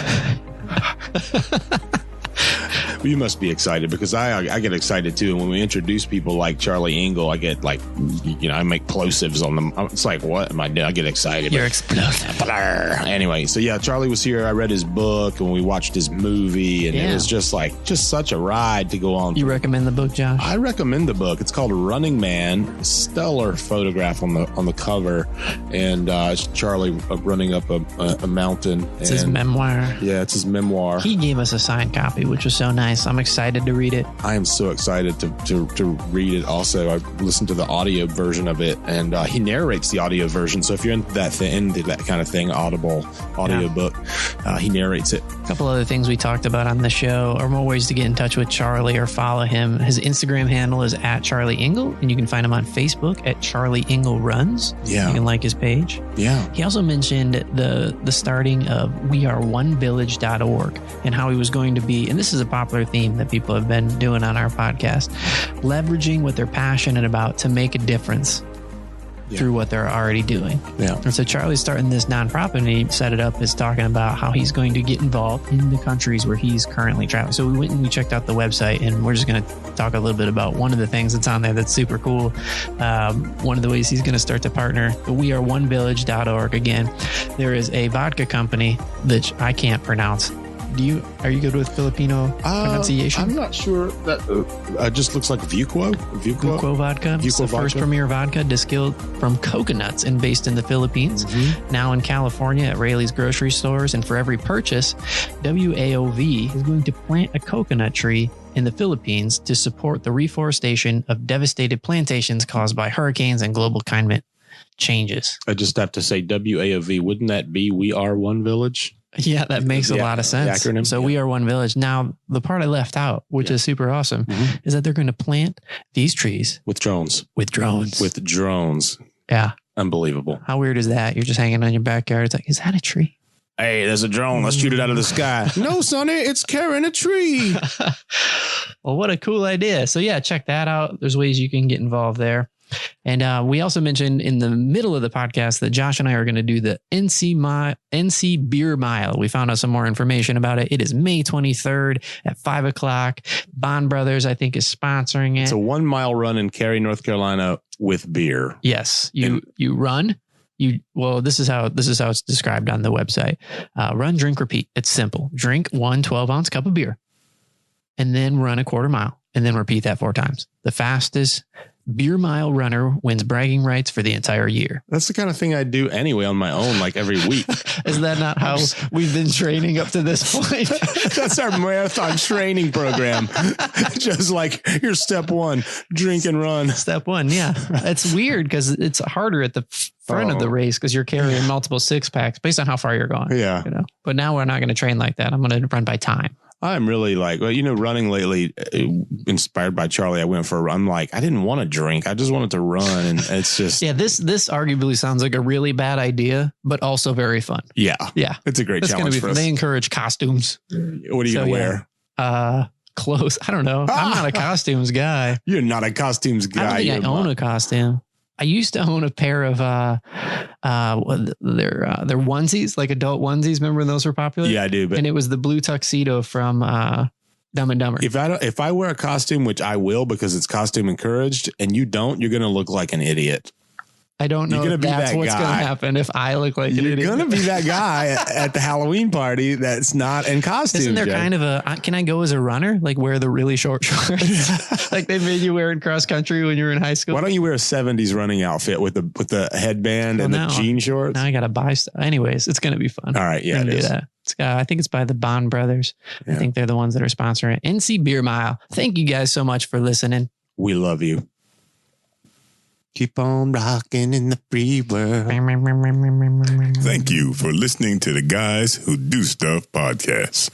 You must be excited because I get excited too. And when we introduce people like Charlie Engle, I get like, I make plosives on them. It's like, what am I doing? I get excited. You're explosive. Anyway, so yeah, Charlie was here. I read his book and we watched his movie and it was just such a ride to go on. You recommend the book, Josh? I recommend the book. It's called Running Man. Stellar photograph on the cover. And it's Charlie running up a mountain. It's his memoir. Yeah, it's his memoir. He gave us a signed copy, which was so nice. I'm excited to read it. I am so excited to read it. Also, I listened to the audio version of it, and he narrates the audio version. So if you're into that kind of thing, Audible audio book, he narrates it. A couple other things we talked about on the show are more ways to get in touch with Charlie or follow him. His Instagram handle is @CharlieEngle, and you can find him on Facebook at Charlie Engle Runs. Yeah, you can like his page. Yeah. He also mentioned the starting of weareonevillage.org and how he was going to be, and this is a popular theme that people have been doing on our podcast, leveraging what they're passionate about to make a difference through what they're already doing. Yeah. And so Charlie's starting this nonprofit and he set it up as talking about how he's going to get involved in the countries where he's currently traveling. So we went and we checked out the website and we're just going to talk a little bit about one of the things that's on there that's super cool. One of the ways he's going to start to partner, weareonevillage.org. Again, there is a vodka company that I can't pronounce. Are you good with Filipino pronunciation? I'm not sure. That just looks like Vuquo vodka. It's the first premier vodka distilled from coconuts and based in the Philippines. Mm-hmm. Now in California at Rayleigh's grocery stores. And for every purchase, WAOV is going to plant a coconut tree in the Philippines to support the reforestation of devastated plantations caused by hurricanes and global climate changes. I just have to say WAOV. Wouldn't that be We Are One Village? Yeah, that makes a lot of sense. The acronym. So we are one village. Now, the part I left out, which is super awesome, is that they're going to plant these trees. With drones. Yeah. Unbelievable. How weird is that? You're just hanging on your backyard. It's like, is that a tree? Hey, there's a drone. Let's shoot it out of the sky. No, Sonny, it's carrying a tree. Well, what a cool idea. So yeah, check that out. There's ways you can get involved there. And we also mentioned in the middle of the podcast that Josh and I are going to do the NC Beer Mile. We found out some more information about it. It is May 23rd at 5:00. Bond Brothers, I think, is sponsoring it. It's a 1 mile run in Cary, North Carolina with beer. Yes. You run. This is how it's described on the website. Run, drink, repeat. It's simple. Drink 1 12-ounce cup of beer and then run a 1/4 mile and then repeat that 4 times. The fastest beer mile runner wins bragging rights for the entire year. That's the kind of thing I do anyway on my own, like every week. Is that not how we've been training up to this point? That's our marathon training program. Just like here's step 1, drink and run. Step 1. Yeah. It's weird because it's harder at the front of the race because you're carrying multiple 6-packs based on how far you're going. Yeah. But now we're not going to train like that. I'm going to run by time. I'm really running lately, inspired by Charlie. I went for a run. I'm like, I didn't want to drink. I just wanted to run. And it's just. Yeah, this arguably sounds like a really bad idea, but also very fun. Yeah. Yeah. It's a great challenge for us. They encourage costumes. What are you going to wear? Clothes. I don't know. I'm not a costumes guy. You're not a costumes guy. I don't think I own a costume. I used to own a pair of their onesies, like adult onesies. Remember when those were popular? Yeah, I do. And it was the blue tuxedo from Dumb and Dumber. If I wear a costume, which I will because it's costume encouraged, and you don't, you're going to look like an idiot. I don't know if that's what's going to happen if I look like an idiot. You're going to be that guy at the Halloween party that's not in costume. Isn't there kind of can I go as a runner? Like wear the really short shorts like they made you wear in cross country when you were in high school? Why don't you wear a 70s running outfit with the headband and the jean shorts? Now I got to buy stuff. Anyways, it's going to be fun. All right. Yeah, do that. I think it's by the Bond Brothers. Yeah. I think they're the ones that are sponsoring it. NC Beer Mile. Thank you guys so much for listening. We love you. Keep on rocking in the free world. Thank you for listening to the Guys Who Do Stuff podcast.